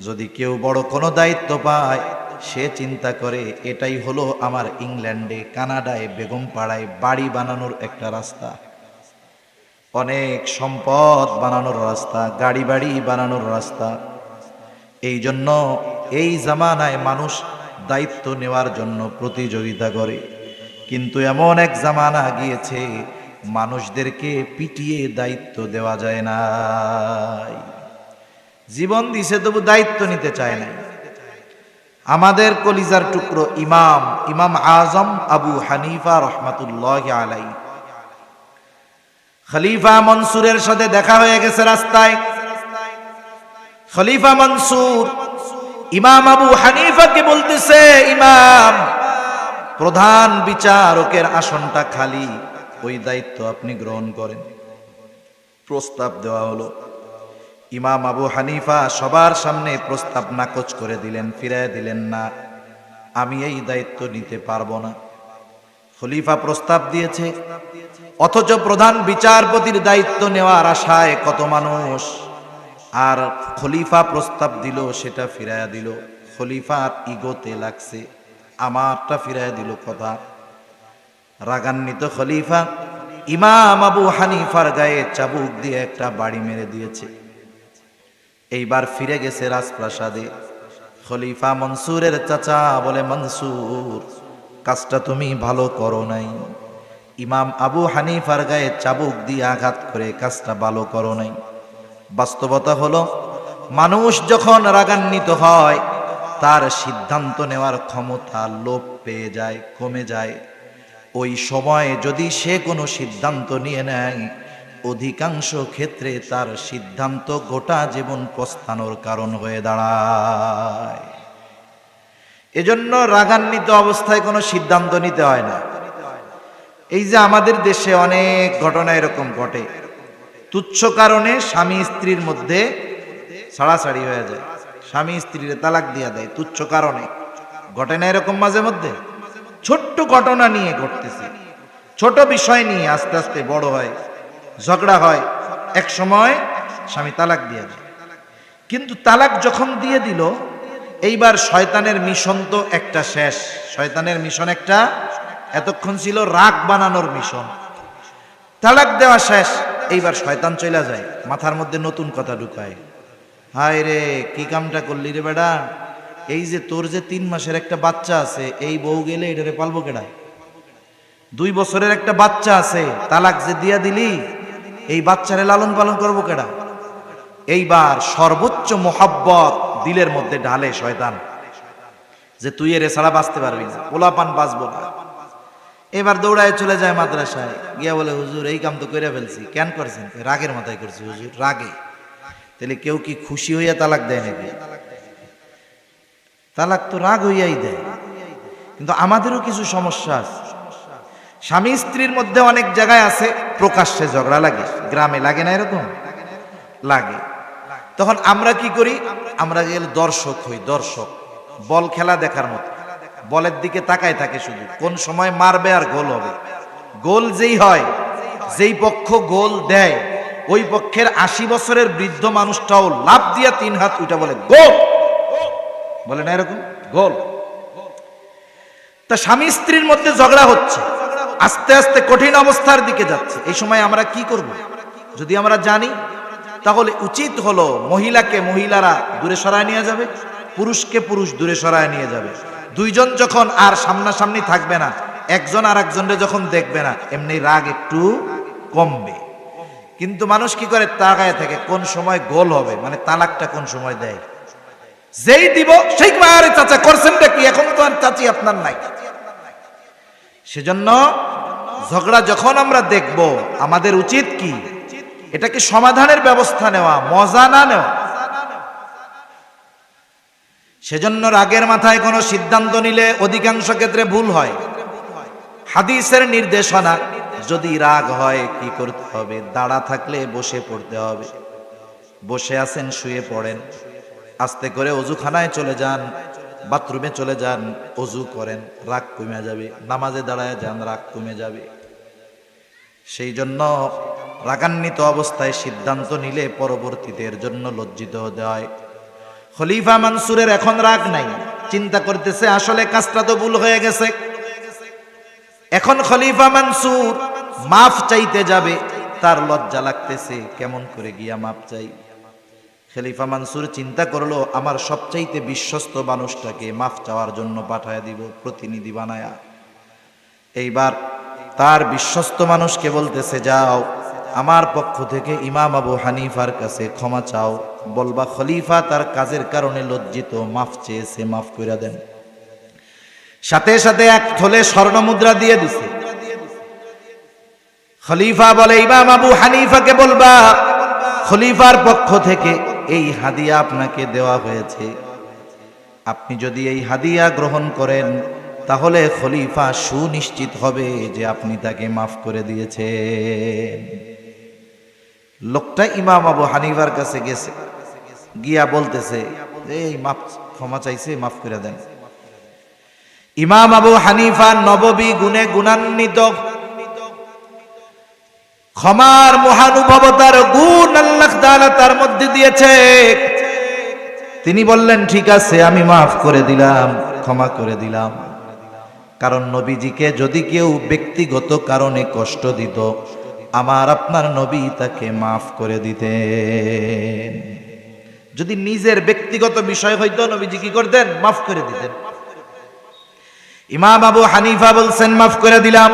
যদি কেউ বড় কোনো দায়িত্ব পায়, সে চিন্তা করে এটাই হলো আমার ইংল্যান্ডে, কানাডায়, বেগম পাড়ায় বাড়ি বানানোর একটা রাস্তা, অনেক সম্পদ বানানোর রাস্তা, গাড়ি বাড়ি বানানোর রাস্তা। এই জন্য এই জামানায় মানুষ দায়িত্ব নেওয়ার জন্য প্রতিযোগিতা করে, কিন্তু এমন এক জামানা গিয়েছে মানুষদেরকে পিটিয়ে দায়িত্ব দেওয়া যায় না। জীবন দিছে তবু দায়িত্ব নিতে চায় না। আমাদের কলিজার টুকরো ইমাম আজম আবু হানিফা রহমাতুল্লাহি আলাইহি, খলিফা মনসুরের সাথে দেখা হয়ে গেছে রাস্তায়। খলিফা মনসুর ইমাম আবু হানিফাকে বলতেছে, ইমাম, প্রধান বিচারকের আসনটা খালি, ওই দায়িত্ব আপনি গ্রহণ করেন। প্রস্তাব দেওয়া হলো। ইমাম আবু হানিফা সবার সামনে প্রস্তাব নাকচ করে দিলেন, ফিরায় দিলেন, না, আমি এই দায়িত্ব নিতে পারবো না। খলিফা প্রস্তাব দিয়েছে, অথচ প্রধান বিচারপতির দায়িত্ব নেওয়ার আশায় কত মানুষ, আর খলিফা প্রস্তাব দিল সেটা ফিরাইয়া দিল। খলিফার ইগোতে লাগছে, আমারটা ফিরাইয়া দিল কথা। রাগান্বিত খলিফা ইমাম আবু হানিফার গায়ে চাবুক দিয়ে একটা বাড়ি মেরে দিয়েছে। এইবার ফিরে গেছে রাজপ্রাসাদে। খলিফা মনসুরের চাচা বলে, মনসুর, কাজটা তুমি ভালো করো নাই। ইমাম আবু হানিফার গায়ে চাবুক দিয়ে আঘাত করে কাজটা ভালো করো নাই। বাস্তবতা হলো, মানুষ যখন রাগান্বিত হয় তার সিদ্ধান্ত নেওয়ার ক্ষমতা লোপ পেয়ে যায়, কমে যায়। ওই সময় যদি সে কোনো সিদ্ধান্ত নিয়ে নেয়, অধিকাংশ ক্ষেত্রে তার সিদ্ধান্ত গোটা জীবন পস্তানোর কারণ হয়ে দাঁড়ায়। এজন্য রাগান্বিত অবস্থায় কোনো সিদ্ধান্ত নিতে হয় না। এই যে আমাদের দেশে অনেক ঘটনা এরকম ঘটে, তুচ্ছ কারণে স্বামী স্ত্রীর মধ্যে ছাড়াছাড়ি হয়ে যায়, স্বামী স্ত্রীর তালাক দিয়া দেয় তুচ্ছ কারণে। ঘটে না এরকম মাঝে মধ্যে? ছোট্ট ঘটনা নিয়ে ঘটতেছে, ছোট বিষয় নিয়ে আস্তে আস্তে বড় হয়, ঝগড়া হয়, এক সময় স্বামী তালাক দিয়ে দেয়। কিন্তু তালাক যখন দিয়ে দিল, এইবার শয়তানের মিশন তো একটা শেষ। শয়তানের মিশন একটা, এতক্ষণ ছিল রাগ বানানোর মিশন। তালাক দেওয়া শেষ, এইবার শয়তান চলে যায়, মাথার মধ্যে নতুন কথা ঢুকায়। হায় রে, কি কামটা করলি রে বেটা, এই যে তোর যে 3 মাসের একটা বাচ্চা আছে, এই বউ গেলে এটারে পালবো কেডা? 2 বছরের একটা বাচ্চা আছে, তালাক যে দিয়া দিলি, এই বাচ্চারে লালন পালন করবো কেডা? এইবার সর্বোচ্চ মোহাব্বত দিলের মধ্যে ঢালে শয়তান, যে তুই এর ছাড়া বাঁচতে পারবি না, পোলাপান বাঁচবো না। এবার দৌড়ায় চলে যায় মাদ্রাসায়, গিয়া বলে, হুজুর এই কাম তো করে ফেলছি। কেন করছেন? রাগের মাথায় করছি হুজুর, রাগে। তাহলে কেউ কি খুশি হইয়া তালাক দেয় নাকি? তালাক তো রাগ হইয়াই দেয়। কিন্তু আমাদেরও কিছু সমস্যা আছে। স্বামী স্ত্রীর মধ্যে অনেক জায়গায় আছে প্রকাশ্যে ঝগড়া লাগে, গ্রামে লাগে না এরকম? লাগে। তখন আমরা কি করি? আমরা গেলে দর্শক হই, দর্শক। বল খেলা দেখার মতো, বলের দিকে তাকায় থাকে শুধু, কোন সময় মারবে আর গোল হবে। গোল যেই হয়, যেই পক্ষ গোল দেয়, ওই পক্ষের 80 বছরের বৃদ্ধ মানুষটাও লাফ দিয়া 3 হাত উঠা বলে গোল, বলে না এরকম? গোল। তা স্বামী স্ত্রীর মধ্যে ঝগড়া হচ্ছে, আস্তে আস্তে কঠিন অবস্থার দিকে যাচ্ছে। এই সময় আমরা কি করব? যদি আমরা জানি, তাহলে উচিত হলো মহিলাকে মহিলারা দূরে সরায় নিয়ে যাবে, পুরুষকে পুরুষ দূরে সরায় নিয়ে যাবে। দুইজন যখন আর সামনাসামনি থাকবে না, একজন আর একজনের যখন দেখবে না, এমনি রাগ একটু কমবে। কিন্তু মানুষ কি করে? তাকায় থাকে কোন সময় গোল হবে, মানে তালাকটা কোন সময় দেয়। যেই দিব সেই আরে চাচা করছেনটা কি, এখন তো আর চাচি আপনার নাই। সেজন্য ঝগড়া যখন আমরা দেখব, আমাদের উচিত কি? এটাকে সমাধানের ব্যবস্থা নেওয়া, মজা না নেওয়া। সেজন্য রাগের মাথায় কোনো সিদ্ধান্ত নিলে অধিকাংশ ক্ষেত্রে ভুল হয়। হাদিসের নির্দেশনা, যদি রাগ হয় কি করতে হবে? দাঁড়া থাকলে বসে পড়তে হবে। বসে আছেন, শুয়ে পড়েন, আস্তে করে অজুখানায় চলে যান, বাথরুমে চলে যান, অজু করেন, রাগ কমে যাবে। নামাজে দাঁড়ায় যান, রাগ কমে যাবে। সেই জন্য রাগান্বিত অবস্থায় সিদ্ধান্ত নিলে পরবর্তীতে এর জন্য লজ্জিত হতে হয়। খলিফা মনসুরের এখন রাগ নাই, চিন্তা করতেছে আসলে কাজটা তো ভুল হয়ে গেছে। এখন খলিফা মনসুর মাফ চাইতে যাবে, তার লজ্জা লাগতেছে, কেমন করে গিয়া মাফ চাই। খলিফা মনসুর চিন্তা করলো, আমার সবচাইতে বিশ্বস্ত মানুষটাকে মাফ চাওয়ার জন্য পাঠায় দিব, প্রতিনিধি বানায়া। এইবার তার বিশ্বস্ত মানুষকে বলতেছে, যাও আমার পক্ষ থেকে ইমাম আবু হানিফার কাছে ক্ষমা চাও, বলবা খলিফা তার কাজের কারণে লজ্জিত, মাফ চেয়েছে, মাফ করে দেন। সাথে সাথে 1 থলে স্বর্ণ মুদ্রা দিয়ে দিছে। খলিফা বলে, ইমাম আবু হানিফাকে বলবা খলিফার পক্ষ থেকে এই হাদিয়া আপনাকে দেওয়া হয়েছে, আপনি যদি এই হাদিয়া গ্রহণ করেন তাহলে খলিফা সুনিশ্চিত হবে যে আপনি তাকে মাফ করে দিয়েছেন। লোকটা ইমাম আবু হানিফার কাছে গেছে, গিয়া বলতেছে, এই মাফ, ক্ষমা চাইছে, মাফ করে দেন। ইমাম আবু হানিফা নববী গুণে গুণান্বিত, ক্ষমার মহানুভবতার গুণ আল্লাহ তাআলা তার মধ্যে দিয়েছে। তিনি বললেন, ঠিক আছে, আমি মাফ করে দিলাম, ক্ষমা করে দিলাম। কারণ নবীজিকে যদি কেউ ব্যক্তিগত কারণে কষ্ট দিত, আমার আপনার নবী তাকে মাফ করে দিতেন। যদি নিজের ব্যক্তিগত বিষয় হইতো নবীজি কি করতেন? মাফ করে দিতেন। ইমাম আবু হানিফা বলছেন মাফ করে দিলাম।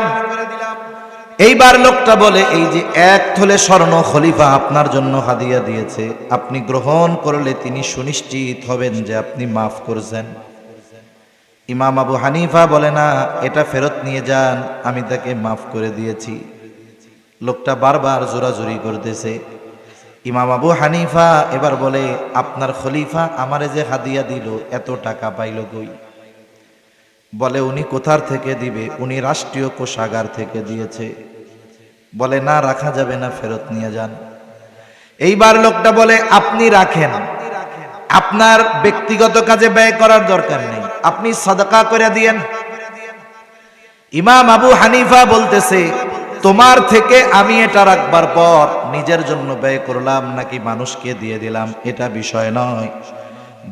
এইবার লোকটা বলে, এই যে এক থলে স্বর্ণ খলিফা আপনার জন্য হাদিয়া দিয়েছে, আপনি গ্রহণ করলে তিনি সুনিশ্চিত হবেন যে আপনি মাফ করেছেন। ইমাম আবু হানিফা বলে, না, এটা ফেরত নিয়ে যান, আমি তাকে মাফ করে দিয়েছি। লোকটা বারবার জোরাজুরি করতেছে। ইমাম আবু হানিফা এবার বলে, আপনার খলিফা আমারে যে হাদিয়া দিল এত টাকা পাইল কই? বলে, উনি কোথার থেকে দিবে? উনি রাষ্ট্রীয় কোষাগার থেকে দিয়েছে। বলে, না, রাখা যাবে না, ফেরত নিয়ে যান। এইবার লোকটা বলে, আপনি রাখেন, আপনার ব্যক্তিগত কাজে ব্যয় করার দরকার নেই, আপনি সাদাকা করে দিয়েন। ইমাম আবু হানিফা বলতেছে, তোমার থেকে আমি এটা রাখবার পর নিজের জন্য ব্যয় করলাম নাকি মানুষকে দিয়ে দিলাম এটা বিষয় নয়,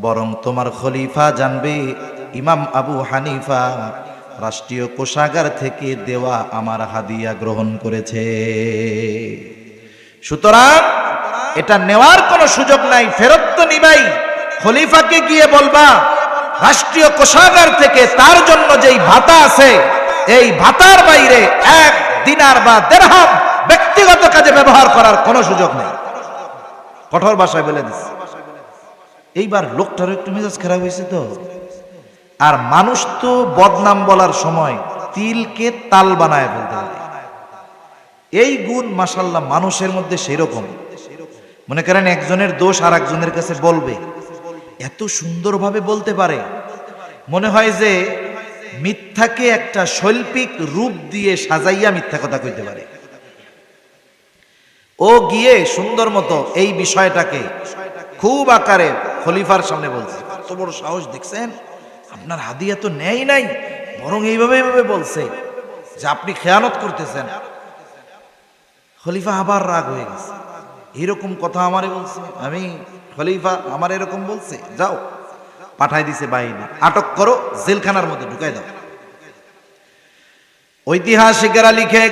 বরং তোমার খলিফা জানবে ইমাম আবু হানিফা রাষ্ট্রীয় কোষাগার থেকে দেওয়া আমার হাদিয়া গ্রহণ করেছে। সুতরাং এটা নেওয়ার কোনো সুযোগ নাই, ফেরত তো নিবাই। খলিফাকে গিয়ে বলবা রাষ্ট্রীয় কোষাগার থেকে তার জন্য যেই ভাতা আছে এই ভাতার বাইরে এক দিনার বা দিরহাম ব্যক্তিগত কাজে ব্যবহার করার কোনো সুযোগ নেই। কঠোর ভাষায় বলে দিস। এইবার লোকটার একটু মেজাজ খারাপ হয়েছে তো। আর মানুষ তো বদনাম বলার সময় তিলকে তাল বানায় ফেলতে পারে, এই গুণ মাশাআল্লাহ মানুষের মধ্যে সেরকম। মনে করেন একজনের দোষ আর একজনের কাছে বলবে, এত সুন্দরভাবে বলতে পারে, মনে হয় যে মিথ্যাকে একটা শৈল্পিক রূপ দিয়ে সাজাইয়া মিথ্যা কথা কইতে পারে। ও গিয়ে সুন্দর মতো এই বিষয়টাকে খুব আকারে খলিফার সামনে বলছে, কত বড় সাহস দেখছেন, আপনার হাদিয়া তো নেই নাই, বরং এইভাবে বলছে যে আপনি খেয়ানত করতেছেন। খলিফা আবার রাগ হয়ে গেছে, এরকম কথা আমারে বলছে, আমি খলিফা আমার এরকম বলছে, যাও, পাঠাই দিছে বাহিনী, আটক করো, জেলখানার মধ্যে ঢুকাই দাও। ঐতিহাসিকেরা লিখে,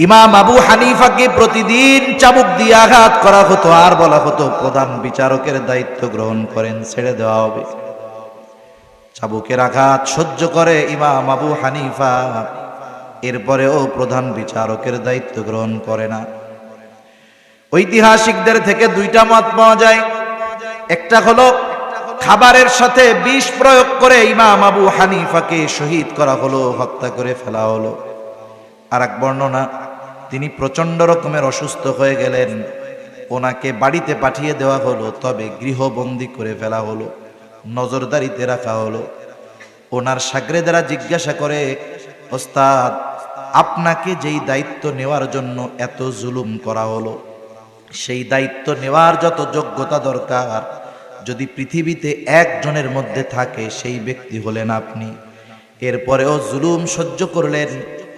ইমাম আবু হানিফাকে প্রতিদিন চাবুক দিয়ে আঘাত করা হতো আর বলা হতো প্রধান বিচারকের দায়িত্ব গ্রহণ করেন, ছেড়ে দেওয়া হবে। চাবুকের আঘাত সহ্য করে ইমাম আবু হানিফা, এরপরেও প্রধান বিচারকের দায়িত্ব গ্রহণ করে না। ঐতিহাসিকদের থেকে দুইটা মত পাওয়া যায়। একটা হলো খাবারের সাথে বিষ প্রয়োগ করে ইমাম আবু হানিফাকে শহীদ করা হলো, হত্যা করে ফেলা হলো। আর এক বর্ণনা, তিনি প্রচন্ড রকমের অসুস্থ হয়ে গেলেন, ওনাকে বাড়িতে পাঠিয়ে দেওয়া হলো, তবে গৃহবন্দী করে ফেলা হলো, নজরদারিতে রাখা হলো। ওনার শাগরেদেরা জিজ্ঞাসা করে, ওস্তাদ, আপনাকে যেই দায়িত্ব নেওয়ার জন্য এত জুলুম করা হলো, সেই দায়িত্ব নেওয়ার যত যোগ্যতা দরকার যদি পৃথিবীতে একজনের মধ্যে থাকে সেই ব্যক্তি হলেন আপনি। এরপরেও জুলুম সহ্য করলেন,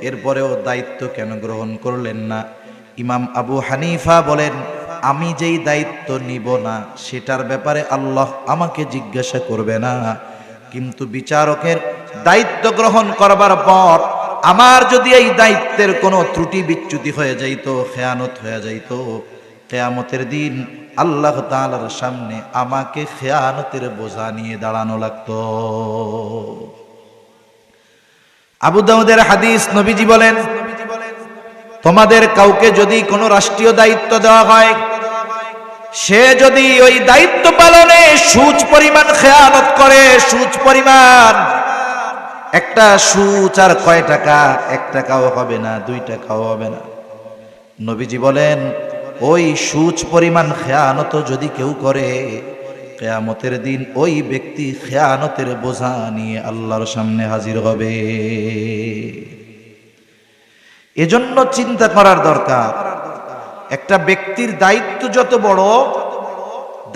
এরপরেও দায়িত্ব কেন গ্রহণ করলেন না? ইমাম আবু হানিফা বলেন, আমি যেই দায়িত্ব নিব না সেটার ব্যাপারে আল্লাহ আমাকে জিজ্ঞাসা করবে না, কিন্তু বিচারকের দায়িত্ব গ্রহণ করবার পর আমার যদি এই দায়িত্বের কোনো ত্রুটি বিচ্যুতি হয়ে যাইত, খেয়ানত হয়ে যাইত, কিয়ামতের দিন আল্লাহ তাআলার সামনে আমাকে খেয়ানতের বোঝা নিয়ে দাঁড়ানো লাগতো। আবু দাউদের হাদিস, নবীজি বলেন, তোমাদের কাউকে যদি কোনো রাষ্ট্রীয় দায়িত্ব দেওয়া হয়, সে যদি ওই দায়িত্ব পালনে সুচ পরিমাণ খেয়ানত করে, সুচ পরিমাণ, একটা সুচ আর কয় টাকা, 1 টাকাও হবে না, 2 টাকাও হবে না। নবীজি বলেন, ওই সুচ পরিমাণ খেয়ানত যদি কেউ করে, কিয়ামতের দিন ওই ব্যক্তি খেয়ানতের বোঝা নিয়ে আল্লাহর সামনে হাজির হবে। এজন্য চিন্তা করার দরকার, একটা ব্যক্তির দায়িত্ব যত বড়,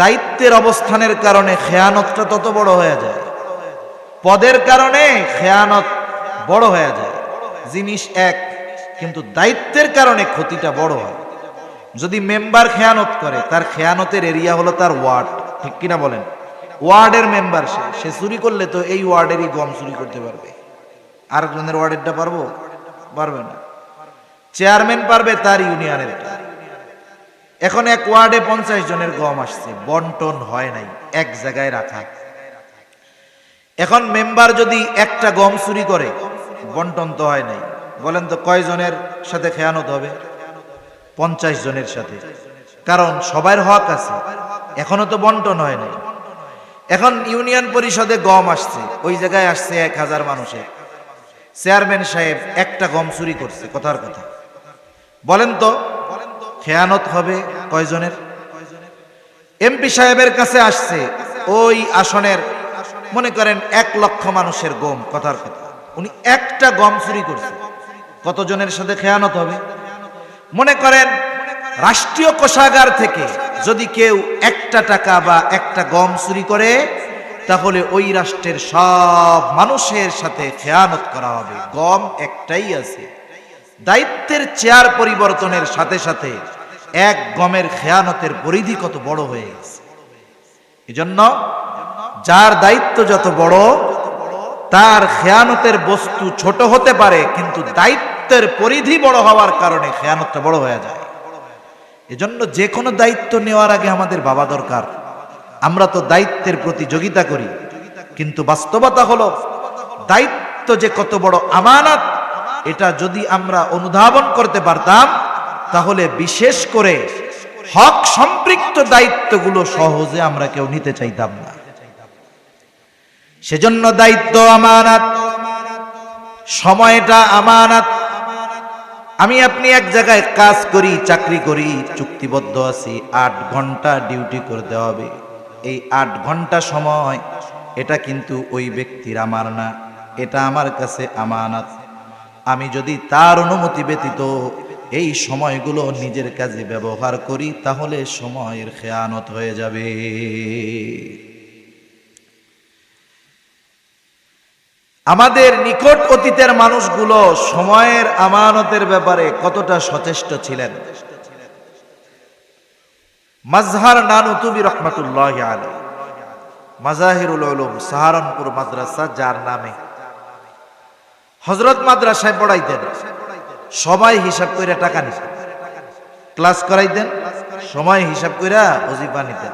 দায়িত্বের অবস্থানের কারণে খেয়ানতটা তত বড় হয়ে যায়। পদের কারণে খেয়ানত বড় হয়ে যায়, জিনিস এক, কিন্তু দায়িত্বের কারণে ক্ষতিটা বড় হয়। যদি মেম্বার খেয়ানত করে, তার খেয়ানতের এরিয়া হলো তার ওয়ার্ড, ঠিক কিনা বলেন? ওয়ার্ডের মেম্বার, সে চুরি করলে তো এই ওয়ার্ডেরই গম চুরি করতে পারবে, আরেকজনের ওয়ার্ডেরটা পারবে না। চেয়ারম্যান পারবে তার ইউনিয়নের। এখন এক ওয়ার্ডে 50 জনের গম আসছে, বন্টন হয় নাই, এক জায়গায় রাখা। এখন মেম্বার যদি একটা গম চুরি করে, বন্টন তো হয় নাই, বলেন তো কয়জনের সাথে খেয়ানত হবে? 50 জনের সাথে, কারণ সবার হক আছে, এখনো তো বন্টন হয় নাই। এখন ইউনিয়ন পরিষদে গম আসছে, ওই জায়গায় আসছে 1000 মানুষের, চেয়ারম্যান সাহেব একটা গম চুরি করছে, কথার কথা, বলেন তো খেয়ানত হবে কয়জনের? এমপি সাহেবের কাছে আসছে ওই আসনের মনে করেন 1 লক্ষ মানুষের গম, কথার কথা, উনি একটা গম চুরি করছে, কতজনের সাথে খেয়ানত হবে? মনে করেন রাষ্ট্রীয় কোষাগার থেকে যদি কেউ 1 টাকা বা একটা গম চুরি করে, তাহলে ওই রাষ্ট্রের সব মানুষের সাথে খেয়ানত করা হবে। গম একটাই আছে, দায়িত্বের চেয়ার পরিবর্তনের সাথে সাথে এক গমের খেয়ানতের পরিধি কত বড় হয়ে গেছে। এজন্য যার দায়িত্ব যত বড়, তার খেয়ানতের বস্তু ছোট হতে পারে, কিন্তু দায়িত্বের পরিধি বড় হওয়ার কারণে খেয়ানতটা বড় হয়ে যায়। এজন্য যে কোনো দায়িত্ব নেওয়ার আগে আমাদের ভাবা দরকার। আমরা তো দায়িত্বের প্রতিযোগিতা করি, কিন্তু বাস্তবতা হলো দায়িত্ব যে কত বড় আমানত, এটা যদি আমরা অনুধাবন করতে পারতাম, তাহলে বিশেষ করে হক সম্পৃক্ত দায়িত্বগুলো সহজে আমরা কেউ নিতে চাইতাম না। সেজন্য দায়িত্ব আমানত, সময়টা আমানত। আমি আপনি এক জায়গায় কাজ করি, চাকরি করি, চুক্তিবদ্ধ আছি, 8 ঘন্টা ডিউটি করতে হবে। এই 8 ঘন্টা সময়, এটা কিন্তু ওই ব্যক্তির আমার না, এটা আমার কাছে আমানত। আমি যদি তার অনুমতি ব্যতীত এই সময়গুলো নিজের কাজে ব্যবহার করি, তাহলে সময়ের খেয়ানত হয়ে যাবে। আমাদের নিকট অতীতের মানুষগুলো সময়ের আমানতের ব্যাপারে কতটা সচেষ্ট ছিলেন। মাজহার নানুতুবি রহমাতুল্লাহি আলাইহি, মাজাহিরুল উলুম সাহারানপুর মাদ্রাসা, যার নামে হযরত মাদ্রাসায় পড়াইতেন, সবাই হিসাব করে টাকা নিতেন, ক্লাস করাইতেন, সময় হিসাব করে ওজিফা নিতেন।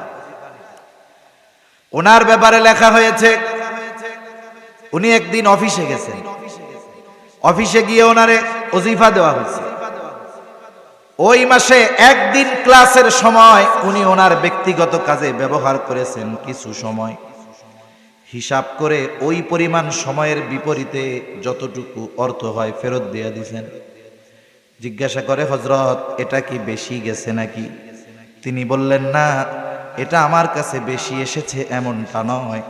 ওনার ব্যাপারে লেখা হয়েছে, উনি একদিন অফিসে গেছেন, অফিসে গিয়ে ওনারে ওজিফা দেওয়া হয়েছে। ওই মাসে একদিন ক্লাসের সময় উনি ওনার ব্যক্তিগত কাজে ব্যবহার করেছেন কিছু সময়। হিসাব করে ওই পরিমাণ সময়ের বিপরীতে যতটুকু অর্থ হয় ফেরত দিয়ে দিয়েছেন। জিজ্ঞাসা করে, হযরত এটা কি বেশি গেছে নাকি? তিনি বললেন, না, এটা আমার কাছে বেশি এসেছে এমনটা নয়,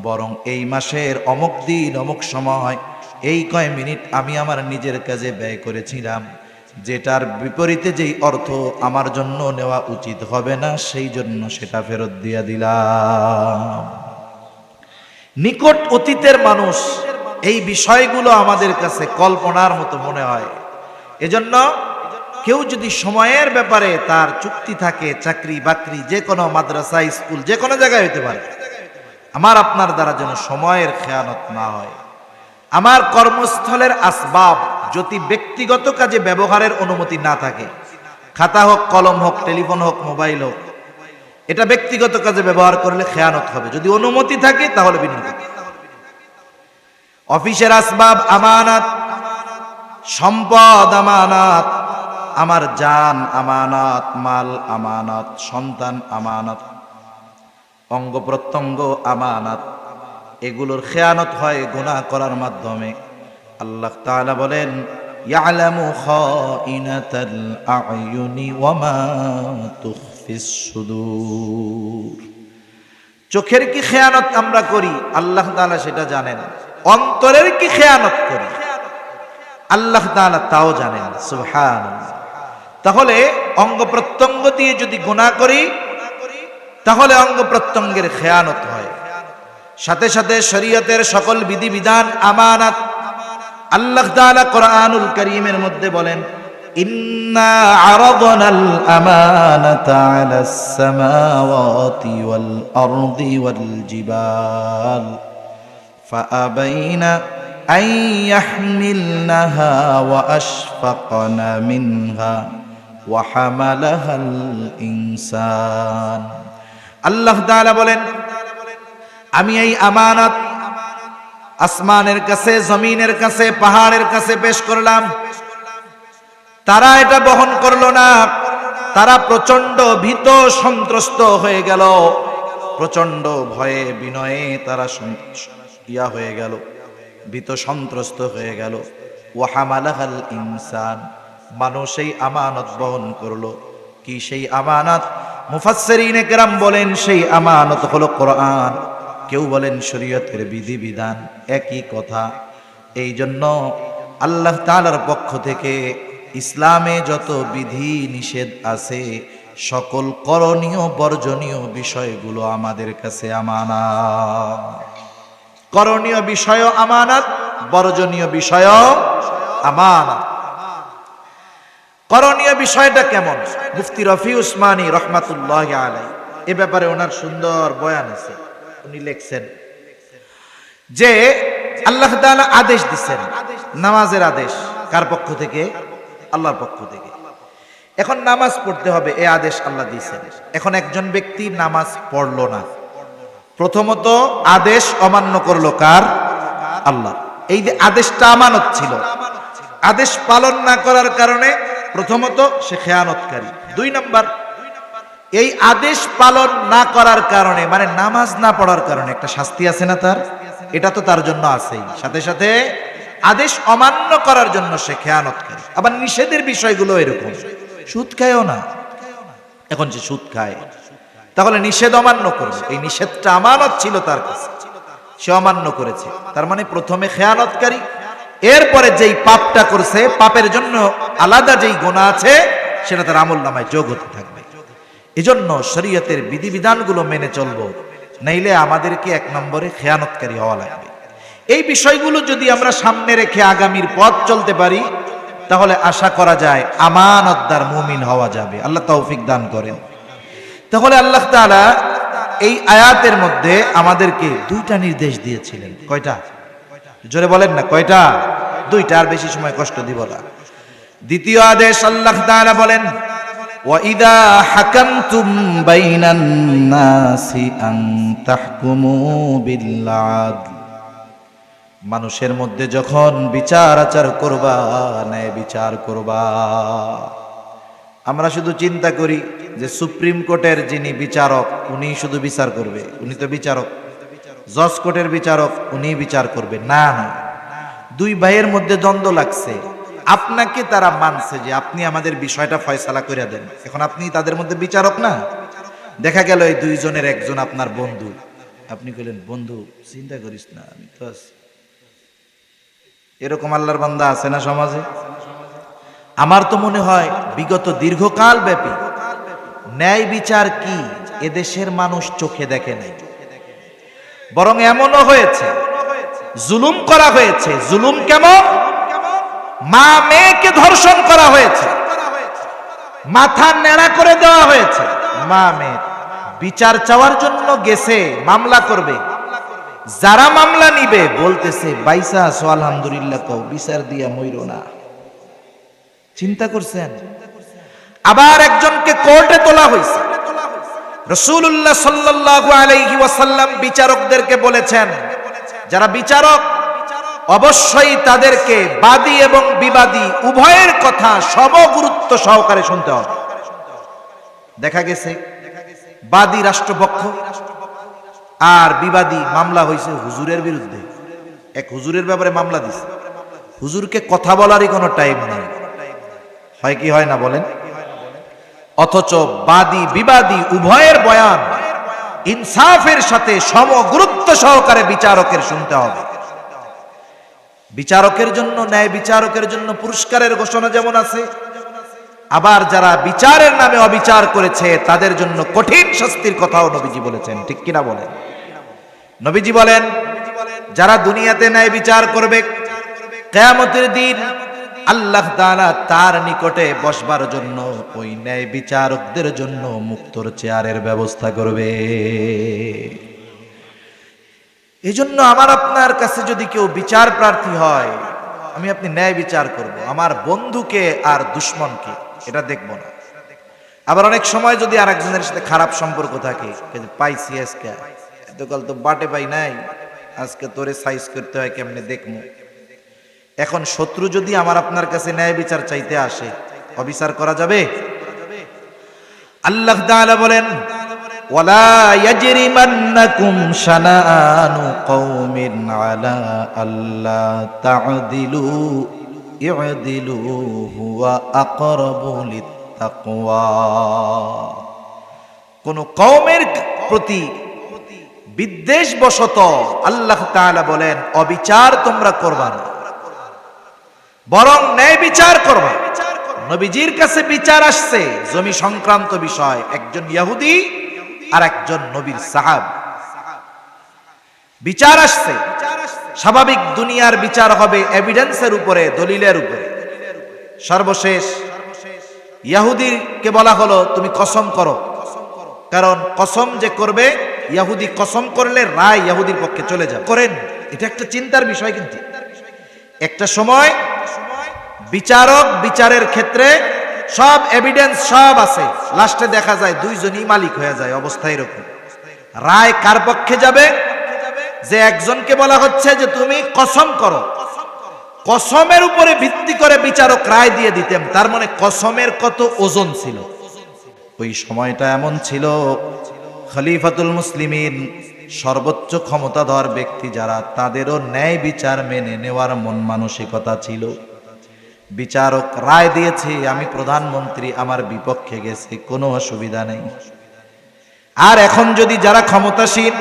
বরং এই মাসের অমুক দিন অমুক সময় এই কয় মিনিট আমি আমার নিজের কাজে ব্যয় করেছিলাম, যেটার বিপরীতে যেই অর্থ আমার জন্য নেওয়া উচিত হবে না, সেই জন্য সেটা ফেরত দিয়ে দিলাম। নিকট অতীতের মানুষ, এই বিষয়গুলো আমাদের কাছে কল্পনার মতো মনে হয়। এজন্য কেউ যদি সময়ের ব্যাপারে তার চুক্তি থাকে, চাকরি বাকরি, যে কোনো মাদ্রাসা, স্কুল, যে কোনো জায়গায় হইতে পারে, আমার আপনার দ্বারা যেন সময়ের খেয়ানত না হয়। আমার কর্মস্থলের আসবাব যদি ব্যক্তিগত কাজে ব্যবহারের অনুমতি না থাকে, খাতা হোক, কলম হোক, টেলিফোন হোক, মোবাইল হোক, এটা ব্যক্তিগত কাজে ব্যবহার করলে খেয়ানত হবে। যদি অনুমতি থাকে তাহলে ভিন্ন কথা। অফিসের আসবাব আমানত, সম্পদ আমানত, আমার জান আমানত, মাল আমানত, সন্তান আমানত, অঙ্গ প্রত্যঙ্গ আমানত। এগুলোর খেয়ানত হয় গুনাহ করার মাধ্যমে। আল্লাহ তাআলা বলেন, ইয়ালামু খাইনাতাল আ'য়ুনি ওয়া মা তুখফিস সুদূর। চোখের কি খেয়ানত আমরা করি, আল্লাহ তাআলা সেটা জানেন। অন্তরের কি খেয়ানত করি, আল্লাহ তাআলা তাও জানেন। সুবহানাল্লাহ। তাহলে অঙ্গ প্রত্যঙ্গ দিয়ে যদি গুনাহ করি, তাহলে অঙ্গ প্রত্যঙ্গের খেয়ানত হয়। সাথে সাথে শরীয়তের সকল বিধিবিধান আমানত। আল্লাহ তাআলা কোরআনুল কারীমের মধ্যে বলেন, ইন্না আরাদনাল আমানাতা আলাস সামাওয়াতি ওয়াল আরদি ওয়াল জিবাল ফাআবাইনা আন ইয়াহমিলনাহা ওয়া আশফাকনা মিনহা ওয়া হামালাহাল ইনসান। আল্লাহ তাআলা বলেন, আমি এই আমানত আসমানের কাছে, জমিনের কাছে, পাহাড়ের কাছে পেশ করলাম। তারা এটা বহন করলো না। তারা প্রচন্ড ভীত সন্ত্রস্ত হয়ে গেল, প্রচন্ড ভয়ে বিনয়ে তারা হয়ে গেল, ভীত সন্ত্রস্ত হয়ে গেল। ওয়া হামালাহাল ইনসান, মানুষ এই আমানত বহন করলো। কি সেই আমানত? মুফাসসিরিনে কেরাম বলেন সেই আমানত হলো কোরআন, কেউ বলেন শরীয়তের বিধিবিধান, একই কথা। এই জন্য আল্লাহ তাআলার পক্ষ থেকে ইসলামে যত বিধি নিষেধ আছে, সকল করণীয় বর্জনীয় বিষয়গুলো আমাদের কাছে আমানত। করণীয় বিষয় আমানত, বর্জনীয় বিষয় আমানত। করণীয় বিষয়টা কেমন? মুফতি রফি উসমানী রহমাতুল্লাহি আলাইহি এ ব্যাপারে ওনার সুন্দর বয়ান আছে। উনি লিখছেন যে আল্লাহ তাআলা আদেশ দিচ্ছেন, নামাজের আদেশ কার পক্ষ থেকে? আল্লাহর পক্ষ থেকে। এখন নামাজ পড়তে হবে, এই আদেশ আল্লাহ দিয়েছেন। এখন একজন ব্যক্তি নামাজ পড়লো না, প্রথমত আদেশ অমান্য করলো কার? আল্লাহ। এই যে আদেশটা আমানত ছিল, আদেশ পালন না করার কারণে প্রথমত সে খেয়ানতকারী। 2 নাম্বার, এই আদেশ পালন না করার কারণে, মানে নামাজ না পড়ার কারণে একটা শাস্তি আছে না তার? এটা তো তার জন্য আছেই। সাথে সাথে আদেশ অমান্য করার জন্য সে খেয়ানতকারী। আবার নিষেধের বিষয়গুলো এরকম, সুদ খায়ও না। এখন যে সুদ খায়, তাহলে নিষেধ অমান্য করবে। এই নিষেধটা আমানত ছিল তার কাছে, সে অমান্য করেছে। তার মানে প্রথমে খেয়ানতকারী, এরপরে যেই পাপটা করছে, পাপের জন্য আলাদা যেই গুনাহ আছে সেটা তার আমলনামায় যোগ হতে থাকবে। এজন্য শরীয়তের বিধিবিধানগুলো মেনে চলবো, নাইলে আমাদেরকে 1 নম্বরে খেয়ানতকারী হওয়া লাগবে। এই বিষয়গুলো যদি আমরা সামনে রেখে আগামীর পথ চলতে পারি, তাহলে আশা করা যায় আমানতদার মুমিন হওয়া যাবে। আল্লাহ তৌফিক দান করেন। তাহলে আল্লাহ তাআলা এই আয়াতের মধ্যে আমাদেরকে 2টা নির্দেশ দিয়েছিলেন। কয়টা? জোরে বলেন না, কয়টা? 2টা, আর বেশি সময় কষ্ট দিব না। দ্বিতীয় আদেশ আল্লাহ তাআলা বলেন, ওয়া ইযা হাকামতুম বাইনান নাসি আন তাহকুমু বিল আদল, মানুষের মধ্যে যখন বিচার আচার করবা, ন্যায় বিচার করবা। আমরা শুধু চিন্তা করি যে সুপ্রিম কোর্টের যিনি বিচারক উনি শুধু বিচার করবে, উনি তো বিচারক। জজ কোর্টের বিচারক উনি বিচার করবে, না না। 2 ভাইয়ের মধ্যে দ্বন্দ্ব লাগছে, আপনাকে তারা মানছে যে আপনি আমাদের বিষয়টা ফয়সালা করে দেন। এখন আপনি তাদের মধ্যে বিচারক না। দেখা গেল এই 2 জনের একজন আপনার বন্ধু, আপনি কইলেন বন্ধু চিন্তা করিস না, আমি তো আছি। এরকম আল্লাহর বান্দা আছে না সমাজে? আমার তো মনে হয় বিগত দীর্ঘকাল ব্যাপী ন্যায় বিচার কি এদেশের মানুষ চোখে দেখে নাই। বরং এমনও হয়েছে, জুলুম করা হয়েছে। জুলুম কেমন? মা মেয়েকে ধর্ষণ করা হয়েছে, মাথা নেড়া করে দেওয়া হয়েছে। মা মেয়ে বিচার চাওয়ার জন্য গেছে, মামলা করবে। যারা মামলা নিবে বলতেছে বাইসা আছো আলহামদুলিল্লাহ, কও বিচার দিয়া মইরো না। চিন্তা করছেন? আবার একজনকে কোর্টে তোলা হয়েছে। রাসূলুল্লাহ সাল্লাল্লাহু আলাইহি ওয়াসাল্লাম বিচারকদেরকে বলেছেন, যারা বিচারক অবশ্যই তাদেরকে বাদী এবং বিবাদী উভয়ের কথা সমগুরুত্ব সহকারে শুনতে হবে। দেখা গেছে বাদী রাষ্ট্রপক্ষ আর বিবাদী মামলা হয়েছে হুজুরের বিরুদ্ধে। এক হুজুরের ব্যাপারে মামলা দিছে, হুজুরকে কথা বলারই কোনো টাইম নেই। হয় কি হয় না বলেন? অথচ বাদী বিবাদী উভয়ের বয়ান ইনসাফের সাথে সমগুরুত্ব সহকারে বিচারকের শুনতে হবে। বিচারকের জন্য, ন্যায় বিচারকের জন্য পুরস্কারের ঘোষণা যেমন আছে, আবার যারা বিচারের নামে অবিচার করেছে তাদের জন্য কঠিন শাস্তির কথাও নবীজি বলেছেন। ঠিক কিনা বলেন? নবীজি বলেন, যারা দুনিয়াতে ন্যায় বিচার করবে, কিয়ামতের দিন আল্লাহ তাআলা তার নিকটে বসবার জন্য ওই ন্যায় বিচারকদের জন্য মুক্তর চেয়ারের ব্যবস্থা করবে। এজন্য আমার আপনার কাছে যদি কেউ বিচার প্রার্থী হয়, আমি আপনি ন্যায় বিচার করব। আমার বন্ধুকে আর দুশমনকে এটা দেখব না। আবার অনেক সময় যদি আরেকজনের সাথে খারাপ সম্পর্ক থাকে, পাইছি আজকে, এতকাল তো বাটে পাই নাই, আজকে তোরে সাইজ করতে হয় কেমনে দেখমু। এখন শত্রু যদি আমার আপনার কাছে ন্যায় বিচার চাইতে আসে, অবিচার করা যাবে? আল্লাহ তাআলা বলেন, ওয়ালা ইয়াজরিমান্নাকুম শানাআনু কওমিন আলা আল্লা তা'দিলু ই'দিলু হুয়া আকরাবু লিত্তাকওয়া। কোন কওমের প্রতি বিদ্বেষবশত আল্লাহ তাআলা বলেন অবিচার তোমরা করবা না, বরং ন্যায় বিচার করবা। নবীজির কাছে বিচার আসছে জমি সংক্রান্ত বিষয়, একজন ইহুদি আর একজন নবীর সাহাবী বিচার আসছে। স্বাভাবিক দুনিয়ার বিচার হবে এভিডেন্সের উপরে, দলিলের উপরে। সর্বশেষ ইহুদিকে বলা হলো তুমি কসম করো, কারণ কসম যে করবে, ইহুদি কসম করলে রায় ইহুদির পক্ষে চলে যাবে। করেন, এটা একটা চিন্তার বিষয়। কিন্তু একটা সময় বিচারক বিচারের ক্ষেত্রে সব এভিডেন্স সব আছে, লাস্টে দেখা যায় দুইজনই মালিক হয়ে যায়। অবস্থা এরকম, রায় কার পক্ষে যাবে? যে একজনকে বলা হচ্ছে যে তুমি কসম করো, কসমের উপরে ভিত্তি করে বিচারক রায় দিয়ে দিতেন। তার মানে কসমের কত ওজন ছিল। ওই সময়টা এমন ছিল, খলিফাতুল মুসলিমিন সর্বোচ্চ ক্ষমতাধর ব্যক্তি যারা, তাদেরও ন্যায় বিচার মেনে নেওয়ার মন মানসিকতা ছিল। বিচারক রায় দিয়েছে, আমি প্রধানমন্ত্রী, আমার বিপক্ষে গেছে, কোনো অসুবিধা নেই। আর এখন যদি যারা ক্ষমতাসীন,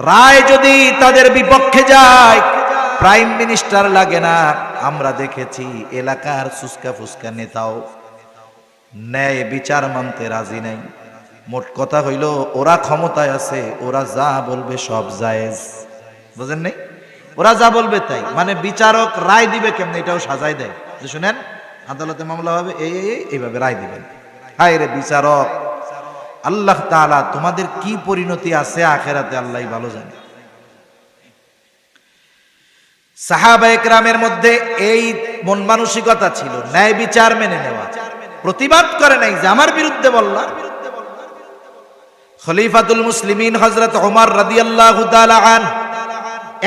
রায় যদি তাদের বিপক্ষে যায়, প্রাইম মিনিস্টার লাগে না। আমরা দেখেছি এলাকার ফুসকা ফুসকা নেতাও ন্যায় বিচার মানতে রাজি নাই। মোট কথা হইল, ওরা ক্ষমতায় আছে, ওরা যা বলবে সব জায়েজ। বুঝেন নাই? ওরা যা বলবে তাই, মানে বিচারক রায় দিবে কেমনে এটাও সাজাই দেয় যে শুনেন আদালতে মামলা হবে, এইভাবে রায় দিবেন। হায় রে বিচারক! আল্লাহ তাআলা তোমাদের কি পরিণতি আছে আখিরাতে আল্লাহই ভালো জানে। সাহাবায়ে কেরামের মধ্যে এই মন মানসিকতা ছিল, ন্যায় বিচার মেনে নেওয়া। প্রতিবাদ করে নাই যে আমার বিরুদ্ধে বললা। খলিফাতুল মুসলিমিন হযরত ওমর রাদিয়াল্লাহু তাআলা আন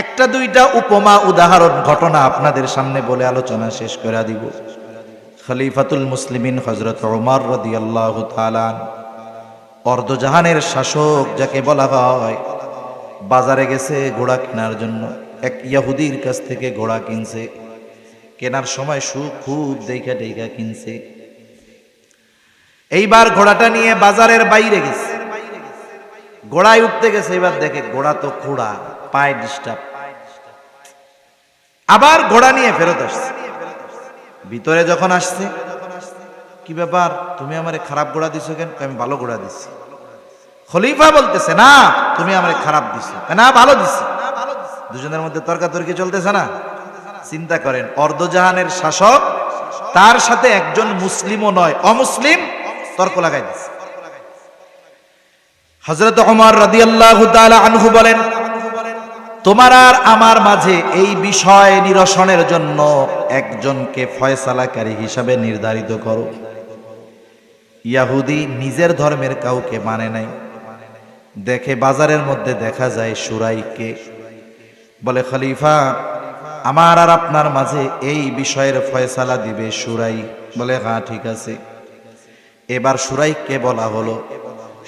একটা দুইটা উপমা উদাহরণ ঘটনা আপনাদের সামনে বলে আলোচনা শেষ করে দিব। খলিফাতুল মুসলিমিন হযরত ওমর রাদিয়াল্লাহু তাআলা অর্ধজাহানের শাসক যাকে বলা হয়, বাজারে গেছে ঘোড়া কেনার জন্য। এক ইহুদির কাছ থেকে ঘোড়া কিনছে। কেনার সময় খুব দেখা দেখা কিনছে। এইবার ঘোড়াটা নিয়ে বাজারের বাইরে গেছে, ঘোড়ায় উঠতে গেছে। এবার দেখে ঘোড়া তো খোড়া, পায়ে ডিস্টার্ব। আবার ঘোড়া নিয়ে ফেরত আসছে। ভিতরে যখন আসছে, কি ব্যাপার, তুমি আমারে খারাপ ঘোড়া দিছো কেন? আমি ভালো ঘোড়া দিছি। খলিফা বলতেছে, না তুমি আমারে খারাপ দিছো। না, ভালো দিছি। দুজনের মধ্যে তর্কাতর্কি চলতেছে না? চিন্তা করেন, অর্ধজাহানের শাসক, তার সাথে একজন মুসলিমও নয় অমুসলিম তর্ক লাগাই দিছে। হযরত ওমর রাদিয়াল্লাহু তাআলা আনহু বলেন, তোমার আর আমার মাঝে এই বিষয় নিরসনের জন্য একজনকে ফয়সালাকারী হিসাবে নির্ধারিত করো। ইহুদি নিজের ধর্মের কাউকে মানে নাই। দেখে বাজারের মধ্যে দেখা যায় সুরাইকে। বলে, খলিফা, আমার আর আপনার মাঝে এই বিষয়ের ফয়সালা দিবে সুরাই। বলে, হ্যাঁ ঠিক আছে। এবার সুরাইকে বলা হলো।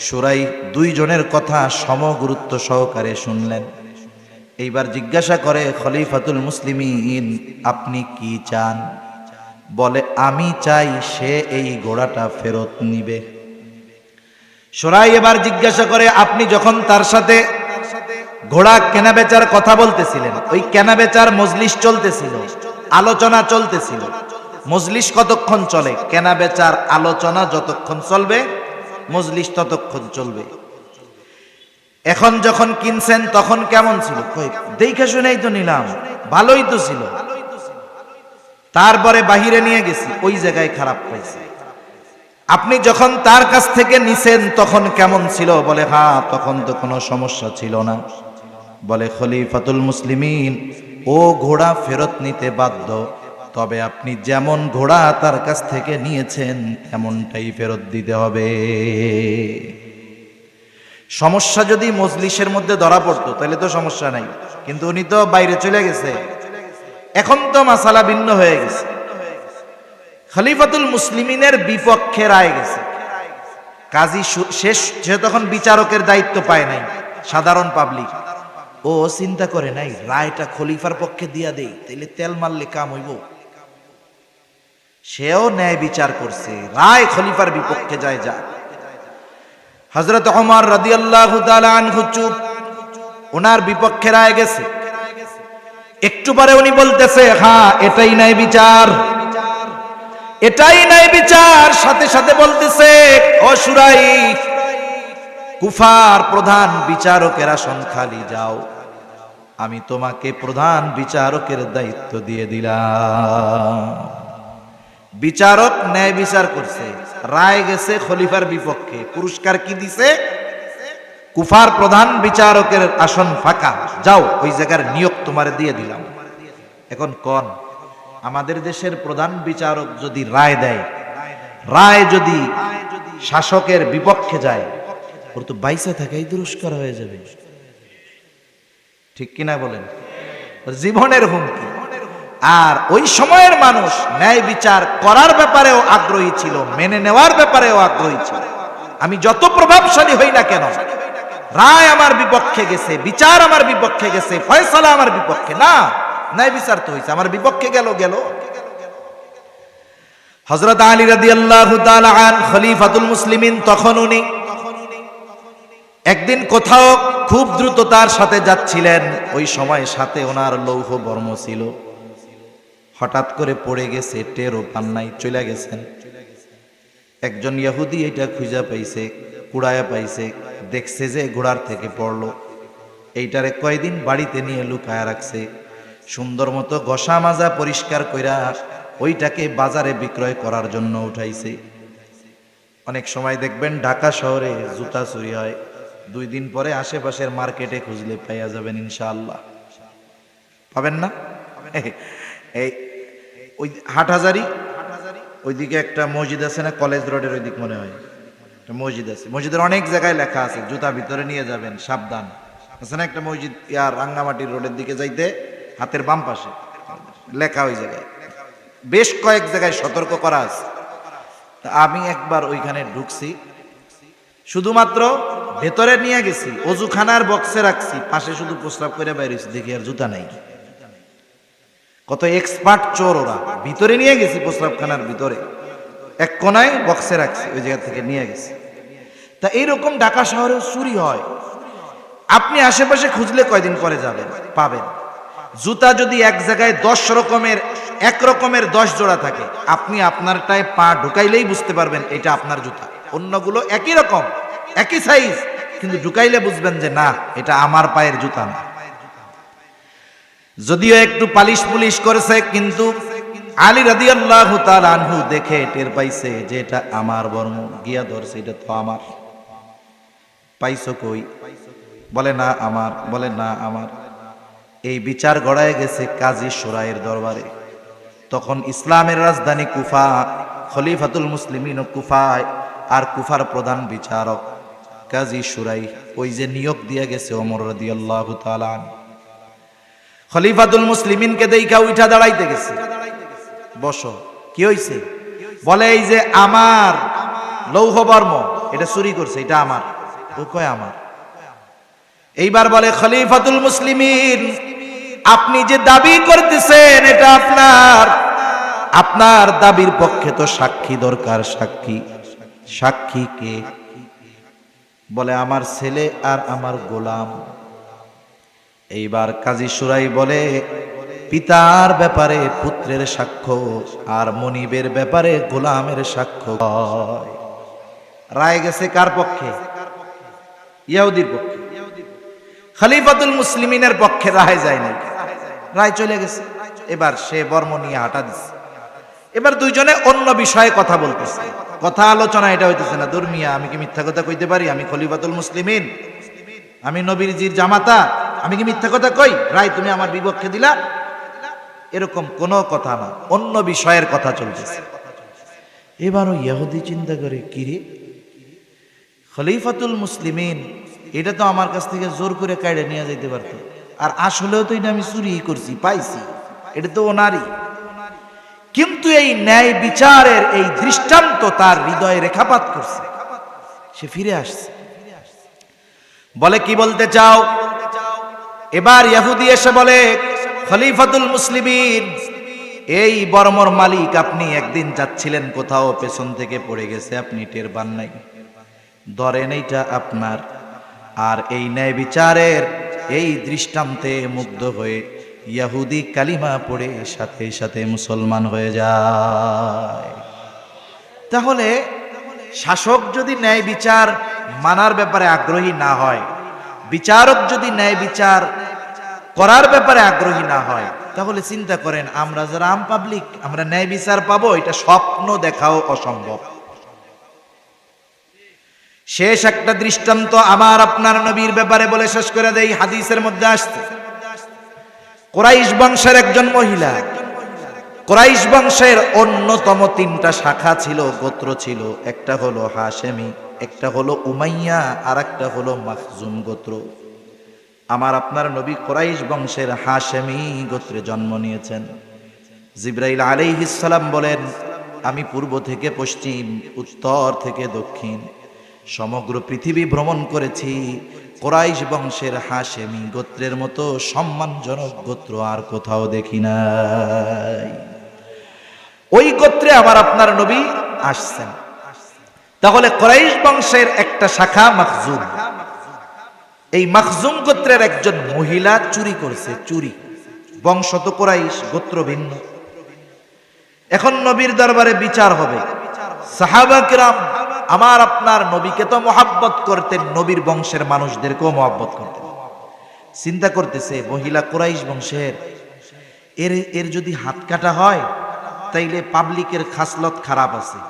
সুরাই দুইজনের কথা সমগুরুত্ব সহকারে শুনলেন। এইবার জিজ্ঞাসা করে, খলিফাতুল মুসলিমিন আপনি কি চান? বলে, আমি চাই সে এই ঘোড়াটা ফেরত নিবে। সুরাই এবার জিজ্ঞাসা করে, আপনি যখন তার সাথে ঘোড়া কেনা বেচার কথা বলতেছিলেন, ওই কেনা বেচার মজলিস চলতেছিল, আলোচনা চলতেছিল। মজলিস কতক্ষণ চলে? কেনা বেচার আলোচনা যতক্ষণ চলবে, মজলিস ততক্ষণ চলবে। এখন যখন কিনছেন তখন কেমন ছিল? দেখে শুনেই তো নিলাম, ভালোই তো ছিল। তারপরে বাহিরে নিয়ে গেছি, ওই জায়গায় খারাপ পাইছে। আপনি যখন তার কাছ থেকে নিছেন তখন কেমন ছিল? বলে, হ্যাঁ তখন তো কোনো সমস্যা ছিল না। বলে, খলিফাতুল মুসলিমিন ও ঘোড়া ফেরত নিতে বাধ্য, তবে আপনি যেমন ঘোড়া তার কাছ থেকে নিয়েছেন এমনটাই ফেরত দিতে হবে। সমস্যা যদি মজলিসের মধ্যে ধরা পড়তো তাহলে তো সমস্যা নাই, কিন্তু উনি তো বাইরে চলে গেছে, এখন তো মাসালা ভিন্ন হয়ে গেছে। খলিফাতুল মুসলিমিনের বিপক্ষে রায় গেছে, কাজী শেষ, সে তখন বিচারকের দায়িত্ব পায় নাই, সাধারণ পাবলিক। ও চিন্তা করে নাই রায়টা খলিফার পক্ষে দিয়া দেই, তাইলে তেল মারলে কাম হইব। সেও ন্যায় বিচার করছে, রায় খলিফার বিপক্ষে যায়। যা হযরত ওমর রাদিয়াল্লাহু তাআলা আনহু চুপ, ওনার বিপক্ষে রায় গেছে। একটু পরে উনি বলতেছে, হ্যাঁ এটাই ন্যায় বিচার, এটাই ন্যায় বিচার। সাথে সাথে বলতেছে, ও শুরাই, কুফার প্রধান বিচারকের আসন খালি, যাও, আমি তোমাকে প্রধান বিচারকের দায়িত্ব দিয়ে দিলাম। বিচারক ন্যায় বিচার করছে, রায় গেছে খলিফার বিপক্ষে, পুরস্কার কি দিছে? কুফার প্রধান বিচারকের আসন ফাঁকা, যাও ওই জায়গার নিয়োগ তোমারে দিয়ে দিলাম। এখন কোন আমাদের দেশের প্রধান বিচারক যদি রায় দেয়, রায় যদি শাসকের বিপক্ষে যায়, ওর তো বাইসা থাকাই দুরস্কার হয়ে যাবে, ঠিক কিনা বলেন? জীবনের হুমকি। আর ওই সময়ের মানুষ ন্যায় বিচার করার ব্যাপারেও আগ্রহী ছিল, মেনে নেওয়ার ব্যাপারেও আগ্রহী ছিল। আমি যত প্রভাবশালী হই না কেন, রায় আমার বিপক্ষে গেছে, বিচার আমার বিপক্ষে গেছে, ফয়সালা আমার বিপক্ষে না, ন্যায় বিচার তো হইছে, আমার বিপক্ষে গেল। হযরত আলী রাদিয়াল্লাহু তাআলা আন খলিফাতুল মুসলিমিন, তখন উনি একদিন কোথাও খুব দ্রুততার সাথে যাচ্ছিলেন। ওই সময় সাথে ওনার লৌহ বর্ম ছিল, হঠাৎ করে পড়ে গেছে, টেরও পান নাই, চলে গেছেন। একজন ইহুদি এটা খুঁজা পাইছে, কুড়ায়া পাইছে, দেখছে যে ঘোড়ার থেকে পড়লো। এইটারে কয়দিন বাড়িতে নিয়ে লুকায়া রাখছে, সুন্দর মতো ঘষা মাজা পরিষ্কার কইরা ওইটাকে বাজারে বিক্রয় করার জন্য উঠাইছে। অনেক সময় দেখবেন ঢাকা শহরে জুতা চুরি হয়, 2 দিন পরে আশেপাশের মার্কেটে খুঁজলে পাইয়া যাবেন ইনশাআল্লাহ। পাবেন না? এই ওই হাটহাজারি ওইদিকে একটা মসজিদ আছে না, কলেজ রোডের ওই দিক মনে হয় একটা মসজিদ আছে, মসজিদের অনেক জায়গায় লেখা আছে জুতা ভিতরে নিয়ে যাবেন সাবধান, আছে না একটা মসজিদ ইয়ার রাঙ্গামাটির রোডের দিকে যাইতে হাতের বাম পাশে লেখা, ওই জায়গায় বেশ কয়েক জায়গায় সতর্ক করা আছে। আমি একবার ওইখানে ঢুকছি, শুধুমাত্র ভেতরে নিয়ে গেছি, অজুখানার বক্সে রাখছি, পাশে শুধু প্রস্রাব করে বাইরেছি, দেখি আর জুতা নাই। কত এক্সপার্ট চোর ওরা, ভিতরে নিয়ে গেছি, প্রস্রাবখানার ভিতরে এক কোনায় বক্সে রাখছি, ওই জায়গা থেকে নিয়ে গেছি। তা এইরকম ঢাকা শহরেও চুরি হয়, আপনি আশেপাশে খুঁজলে কয়দিন পরে যাবেন, পাবেন। জুতা যদি এক জায়গায় 10 রকমের, এক রকমের 10 জোড়া থাকে, আপনি আপনারটায় পা ঢুকাইলেই বুঝতে পারবেন এটা আপনার জুতা। অন্যগুলো একই রকম, একই সাইজ, কিন্তু ঢুকাইলে বুঝবেন যে না, এটা আমার পায়ের জুতা না। যদিও একটু পালিশ পুলিশ করেছে, কিন্তু আলী রাদিয়াল্লাহু তাআলা আনহু দেখে টের পাইছে যে এটা আমার বর্ম, গিয়া ধরছে, এটা তো আমার। পাইছো কই? বলে না আমার, বলে না আমার। এই বিচার গড়ায় গেছে কাজী শুরাইয়ের দরবারে। তখন ইসলামের রাজধানী কুফা, খলিফাতুল মুসলিমিন কুফায়, আর কুফার প্রধান বিচারক কাজী শুরাই, ওই যে নিয়োগ দিয়ে গেছে ওমর রাদিয়াল্লাহু তাআলা আনহু। খলিফাতুল মুসলিমিনকে দেইখা উঠা দাঁড়াইতে গেছে, বসো, কি হইছে? বলে এই যে আমার লৌহ বর্ম, এটা চুরি করছে, এটা আমার। ও কয় আমার। এইবার বলে, খলিফাতুল মুসলিমিন, আপনি যে দাবি করতেছেন এটা আপনার, আপনার দাবির পক্ষে তো সাক্ষী দরকার। সাক্ষী? সাক্ষী কে? বলে আমার ছেলে আর আমার গোলাম। এইবার কাজী শুরাই বলে, পিতার ব্যাপারে পুত্রের সাক্ষ্য, আর মনিবের ব্যাপারে গোলামের সাক্ষ্য। রায় গেছে কার পক্ষে? ইহুদির পক্ষে। খলিফাতুল মুসলিমিনের পক্ষে রায় যায় নাই, রায় চলে গেছে। এবার সে বর্ম নিয়ে হাঁটা দিচ্ছে। এবার দুইজনে অন্য বিষয়ে কথা বলতেছে, কথা আলোচনা এটা হইতেছে না। দুর্মিয়া, আমি কি মিথ্যা কথা কইতে পারি? আমি খলিফাতুল মুসলিমিন, আমি নবীর জামাতা, আমি কি মিথ্যা কথা কই? রায় তুমি আমার বিপক্ষে দিলা। এরকম কোনো কথা না, অন্য বিষয়ের কথা চলতেছে। এবারও ইহুদি চিন্তা করে, কিরে খলিফাতুল মুসলিমিন, এটা তো আমার কাছ থেকে জোর করে কাইড়ে নিয়ে যেতে পারতো, আর আসলেও তো এটা আমি চুরি করছি, পাইছি, এটা তো ওনারই। কিন্তু এই ন্যায় বিচারের এই দৃষ্টান্ত তার হৃদয়ে রেখাপাত করছে, সে ফিরে আসছে। বলে, কি বলতে চাও? এবার ইহুদি এসে বলে, খলিফাতুল মুসলিমিন, এই বর্মর মালিক, আপনি একদিন যাচ্ছিলেন কোথাও, পেছন থেকে পড়ে গেছে, আপনি টের পান নাই, ধরেন এইটা আপনার। আর এই ন্যায় বিচারের এই দৃষ্টান্তে মুগ্ধ হয়ে ইহুদি কালিমা পড়ে সাথে সাথে মুসলমান হয়ে যায়। তাহলে শাসক যদি ন্যায় বিচার মানার ব্যাপারে আগ্রহী না হয়, বিচারক যদি ন্যায় বিচার করার ব্যাপারে আগ্রহী না হয়, তাহলে চিন্তা করেন আমরা যারা আম পাবলিক, আমরা ন্যায় বিচার পাবো, এটা স্বপ্ন দেখাও অসম্ভব। শেষ একটা দৃষ্টান্ত আমার আপনার নবীর ব্যাপারে বলে শেষ করে দেই। হাদিসের মধ্যে আসছে, কুরাইশ বংশের একজন মহিলা, কুরাইশ বংশের অন্যতম 3টা শাখা ছিল, গোত্র ছিল। একটা হলো হাশেমি, একটা হলো উমাইয়া, আর একটা হলো মাখজুম গোত্র। আমার আপনার নবী কুরাইশ বংশের হাশেমি গোত্রে জন্ম নিয়েছেন। জিবরাইল আলাইহিস সালাম বলেন, আমি পূর্ব থেকে পশ্চিম, উত্তর থেকে দক্ষিণ সমগ্র পৃথিবী ভ্রমণ করেছি, কুরাইশ বংশের হাশেমি গোত্রের মতো সম্মানজনক গোত্র আর কোথাও দেখি নাই। ওই গোত্রে আমার আপনার নবী আসছেন। তাহলে কুরাইশ বংশের একটা শাখা মাখজুম, এই মাখজুম গোত্রের একজন মহিলা চুরি করছে, চুরি। বংশ তো কুরাইশ, গোত্র ভিন্ন। এখন নবীর দরবারে বিচার হবে। সাহাবা কিরাম আমার আপনার নবীকে তো মহাব্বত করতেন, নবীর বংশের মানুষদেরকেও মহাব্বত করতেন। চিন্তা করতেছে, মহিলা কুরাইশ বংশের, এর যদি হাত কাটা হয় তাইলে পাবলিকের খাসলত খারাপ আছে।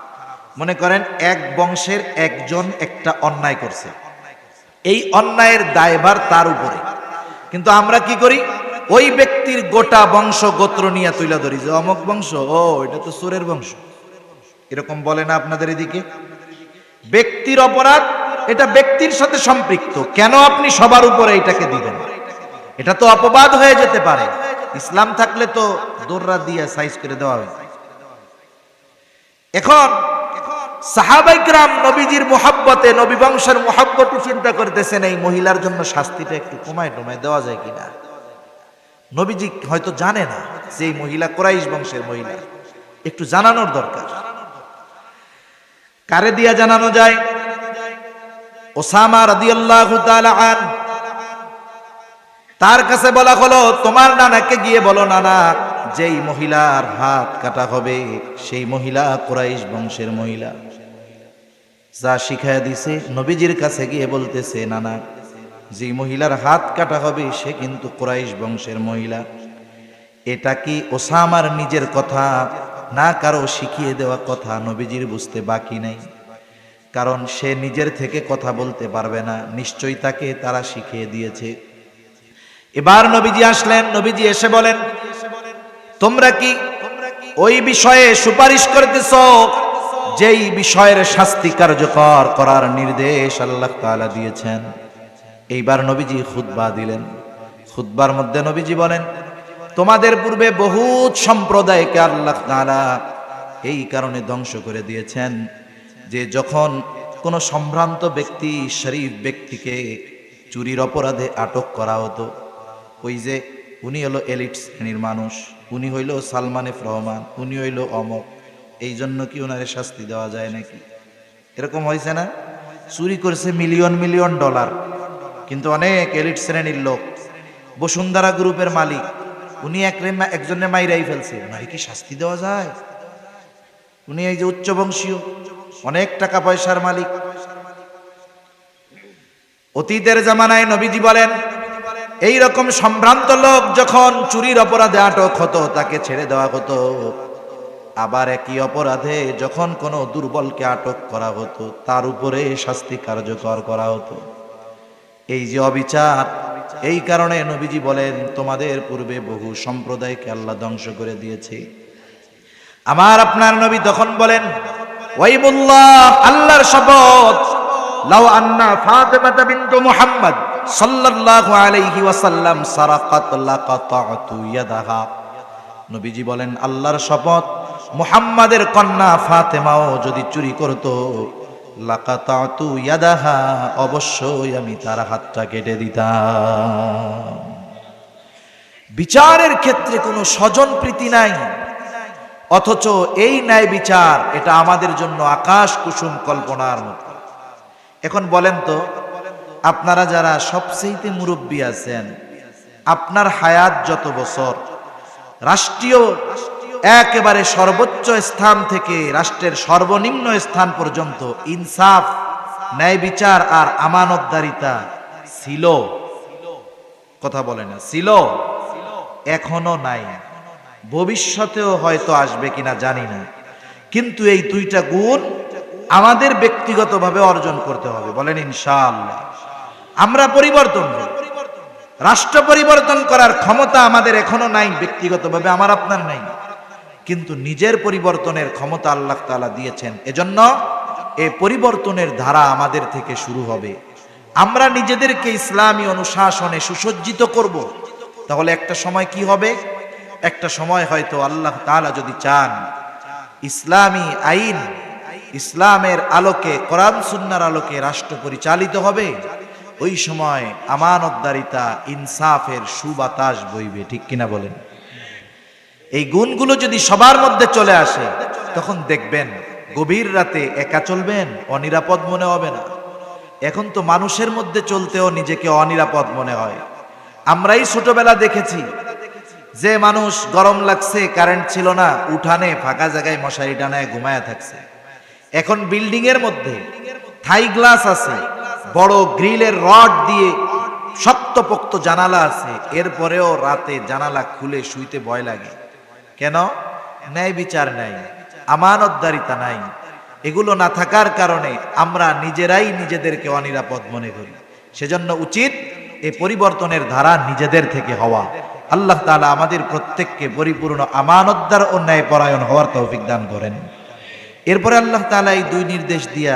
মনে করেন এক বংশের একজন একটা অন্যায় করছে, এই অন্যায়ের দায়ভার তার উপরে, কিন্তু আমরা কি করি, ওই ব্যক্তির গোটা বংশ গোত্র নিয়ে তুলে ধরি, যে অমুক বংশ, ও এটা তো চোরের বংশ। এরকম বলে না আপনাদের এদিকে? ব্যক্তির অপরাধ, এটা ব্যক্তির সাথে সম্পৃক্ত, কেন আপনি সবার উপরে এটাকে দিবেন? এটা তো অপবাদ হয়ে যেতে পারে। ইসলাম থাকলে তো দৌড়া দিয়ে সাইজ করে দেওয়া হয়। এখন সাহাবায়ে কেরাম নবীজির মুহাব্বতে, নবী বংশের মুহাব্বতে চিন্তা করতেছেন এই মহিলার জন্য শাস্তিটা একটু কমায় টমায় দেওয়া যায় কিনা। নবীজি হয়তো জানে না যে এই মহিলা কুরাইশ বংশের মহিলা, একটু জানানোর দরকার। কারে দিয়া জানানো যায়? ওসামা রাদিয়াল্লাহু তাআলা আন, তার কাছে বলা হলো, তোমার নানাকে গিয়ে বলো, নানা, যেই মহিলার হাত কাটা হবে সেই মহিলা কুরাইশ বংশের মহিলা। যা শিখায়া দিছে, নবীজির কাছে গিয়ে বলতেছে, নানা, যেই মহিলার হাত কাটা হবে সে কিন্তু কুরাইশ বংশের মহিলা। এটা কি ওসামার নিজের কথা না কারো শিখিয়ে দেওয়া কথা? নবীজির বুঝতে বাকি নাই, কারণ সে নিজের থেকে কথা বলতে পারবে না, নিশ্চয়ই তাকে তারা শিখিয়ে দিয়েছে। এবার নবীজি আসলেন, নবীজি এসে বলেন, তোমরা কি ওই বিষয়ে সুপারিশ করতেছ যেই বিষয়ের শাস্তি কার্যকর করার নির্দেশ আল্লাহ তাআলা দিয়েছেন? এইবার নবীজি খুতবা দিলেন। খুতবার মধ্যে নবীজি বলেন, তোমাদের পূর্বে বহুত সম্প্রদায়কে আল্লাহ তাআলা এই কারণে ধ্বংস করে দিয়েছেন যে যখন কোনো সম্ভ্রান্ত ব্যক্তি, শরীফ ব্যক্তিকে চুরির অপরাধে আটক করা হতো, ওই যে উনি হলো এলিট শ্রেণীর মানুষ, উনি হইল সালমান এফ রহমান, উনি হইল অমক, এই জন্য কি ওনারে শাস্তি দেওয়া যায় নাকি? এরকম হয়েছে না? চুরি করছে মিলিয়ন মিলিয়ন ডলার, কিন্তু অনেক এলিট শ্রেণীর লোক, বসুন্ধরা গ্রুপের মালিক, উনি একজনের মাইরাই ফেলছে, ওনারে কি শাস্তি দেওয়া যায়? উনি এই যে উচ্চ বংশীয়, অনেক টাকা পয়সার মালিক। অতীতের জামানায় নবীজি বলেন, এই রকম সম্ভ্রান্ত লোক যখন চুরির অপরাধে আটক হতো তাকে ছেড়ে দেওয়া হতো। আবার একই অপরাধে যখন কোনো দুর্বলকে আটক করা হতো তার উপরে শাস্তি কার্যকর করা হতো। এই যে অবিচার, এই কারণে নবীজি বলেন তোমাদের পূর্বে বহু সম্প্রদায়কে আল্লাহ ধ্বংস করে দিয়েছে। আমার আপনার নবী তখন বলেন ওয়াইমুল্লাহ, আল্লাহর শপথ, লাউ আন্না ফাতিমা বিনতু মুহাম্মদ সাল্লাল্লাহু আলাইহি ওয়াসাল্লাম সারাকাত লাকাতাতু ইয়াদাহা। নবীজি বলেন আল্লাহর শপথ, মুহাম্মাদের কন্যা ফাতেমাও যদি চুরি করত, লাকাতাতু ইয়াদাহা, অবশ্যই আমি তার হাতটা কেটে দিতাম। বিচারের ক্ষেত্রে কোনো স্বজন প্রীতি নাই, অথচ এই ন্যায় বিচার এটা আমাদের জন্য আকাশ কুসুম কল্পনার মতো। এখন বলেন তো, আপনারা যারা সবচেয়ে মুরব্বী আছেন, আপনার হায়াত যত বছর, রাষ্ট্রীয় একেবারে সর্বোচ্চ স্থান থেকে রাষ্ট্রের সর্বনিম্ন স্থান পর্যন্ত ইনসাফ, ন্যায় বিচার আর আমানতদারিতা ছিল? কথা বলে না ছিল? এখনো নাই, ভবিষ্যতেও হয়তো আসবে কিনা জানি না। কিন্তু এই দুইটা গুণ আমাদের ব্যক্তিগতভাবে অর্জন করতে হবে, বলেন ইনশাআল্লাহ। আমরা পরিবর্তন, রাষ্ট্র পরিবর্তন করার ক্ষমতা আমাদের এখনো নাই, ব্যক্তিগতভাবে আমার আপনার নাই, কিন্তু নিজের পরিবর্তনের ক্ষমতা আল্লাহ তাআলা দিয়েছেন। এজন্য এই পরিবর্তনের ধারা আমাদের থেকে শুরু হবে। আমরা নিজেদেরকে ইসলামী অনুশাসনে সুসজ্জিত করব, তাহলে একটা সময় কি হবে? একটা সময় হয়তো আল্লাহ তাআলা যদি চান, ইসলামী আইন, ইসলামের আলোকে, কোরআন সুন্নাহর আলোকে রাষ্ট্র পরিচালিত হবে। ওই সময় আমানতদারিতা, ইনসাফের সুবাতাস বইবে, ঠিক কিনা বলেন? এই গুণগুলো যদি সবার মধ্যে চলে আসে, তখন দেখবেন গভীর রাতে একা চলবেন, অনিরাপদ মনে হবে না। এখন তো মানুষের মধ্যে চলতেও নিজেকে অনিরাপদ মনে হয়। আমরাই ছোটবেলা দেখেছি যে মানুষ গরম লাগছে, কারেন্ট ছিল না, উঠানে ফাঁকা জায়গায় মশারি টানায় ঘুমায়া থাকছে। এখন বিল্ডিং এর মধ্যে থাই গ্লাস আছে, বড় গ্রিলের রড দিয়ে শক্তপোক্ত জানালা আছে, এরপরেও রাতে জানালা খুলে শুইতে ভয় লাগে। কেন? ন্যায় বিচার নাই, আমানতদারিতা নাই। এগুলো না থাকার কারণে আমরা নিজেরাই নিজেদেরকে অনিরাপদ মনে করি। সেজন্য উচিত এই পরিবর্তনের ধারা নিজেদের থেকে হওয়া। আল্লাহ তাআলা আমাদের প্রত্যেককে পরিপূর্ণ আমানতদার ও ন্যায়পরায়ণ হওয়ার তৌফিক দান করেন। এরপরে আল্লাহ তাআলা এই দুই নির্দেশ দিয়া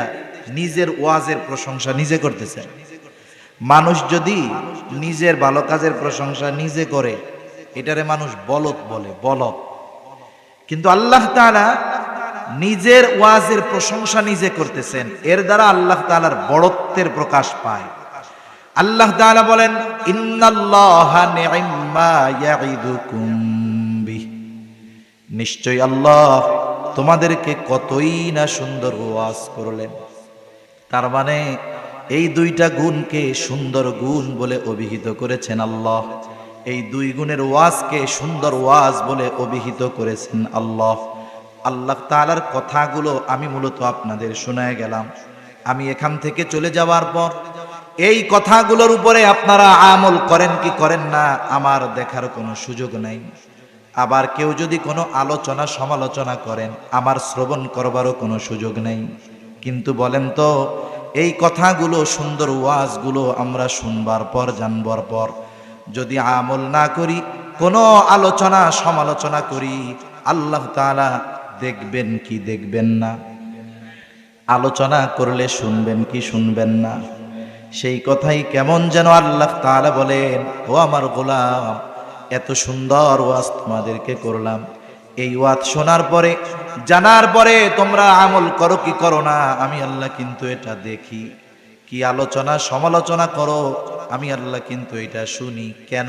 নিজের ওয়াজের প্রশংসা নিজে করতেছেন। মানুষ যদি নিজের ভালো কাজের প্রশংসা নিজে করে, এটারে মানুষ বলদ বলে, বলদ। কিন্তু আল্লাহ তাআলা নিজের ওয়াজের প্রশংসা নিজে করতেছেন, এর দ্বারা আল্লাহ তাআলার বড়ত্বের প্রকাশ পায়। আল্লাহ তাআলা বলেন ইন্নাল্লাহা নি'ম্মা ইয়া'iদুকুম বিহ, নিশ্চয়ই আল্লাহ তোমাদেরকে কতই না সুন্দর ওয়াজ করলেন। তার মানে এই দুইটা গুণকে সুন্দর গুণ বলে অভিহিত করেছেন আল্লাহ। এই দুই গুণের ওয়াজকে সুন্দর ওয়াজ বলে অভিহিত করেছেন আল্লাহ। আল্লাহ তাআলার কথাগুলো আমি মূলত আপনাদের শোনায় গেলাম। আমি এখান থেকে চলে যাওয়ার পর এই কথাগুলোর উপরে আপনারা আমল করেন কি করেন না আমার দেখার কোনো সুযোগ নাই। আবার কেউ যদি কোনো আলোচনা সমালোচনা করেন, আমার শ্রবণ করবারও কোনো সুযোগ নেই। কিন্তু বলেন তো, এই কথাগুলো, সুন্দর ওয়াজগুলো আমরা শুনবার পর, জানবার পর যদি আমল না করি, কোনো আলোচনা সমালোচনা করি, আল্লাহ তাআলা দেখবেন কি দেখবেন না? আলোচনা করলে শুনবেন কি শুনবেন না? সেই কথাই কেমন যেন আল্লাহ তাআলা বলেন, ও আমার গোলাম, এত সুন্দর ওয়াজ তোমাদেরকে করলাম, এই ওয়াজ শোনার পরে, জানার পরে তোমরা আমল করো কি করো না, আমি আল্লাহ কিন্তু এটা দেখি। কি আলোচনা সমালোচনা করো, আমি আল্লাহ কিন্তু এটা শুনি। কেন?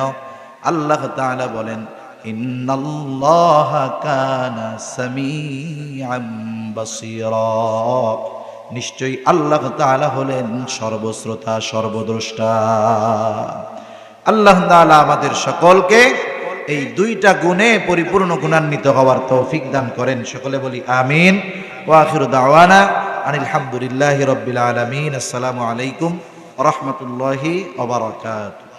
আল্লাহ তাআলা বলেন ইন্নাল্লাহা কানা সামিআম বাসীরা, নিশ্চয়ই আল্লাহ তাআলা হলেন সর্বশ্রোতা সর্বদ্রষ্টা। আল্লাহ তাআলা আমাদের সকলকে এই দুইটা গুণে পরিপূর্ণ গুণান্বিত হওয়ার তৌফিক দান করেন। সকলে বলি আমিন। ওয়া আখিরু দাওয়ানা আনিল হামদুলিল্লাহি রাব্বিল আলামিন। আসসালামু আলাইকুম ওয়া রাহমাতুল্লাহি ওয়া বারাকাতুহু।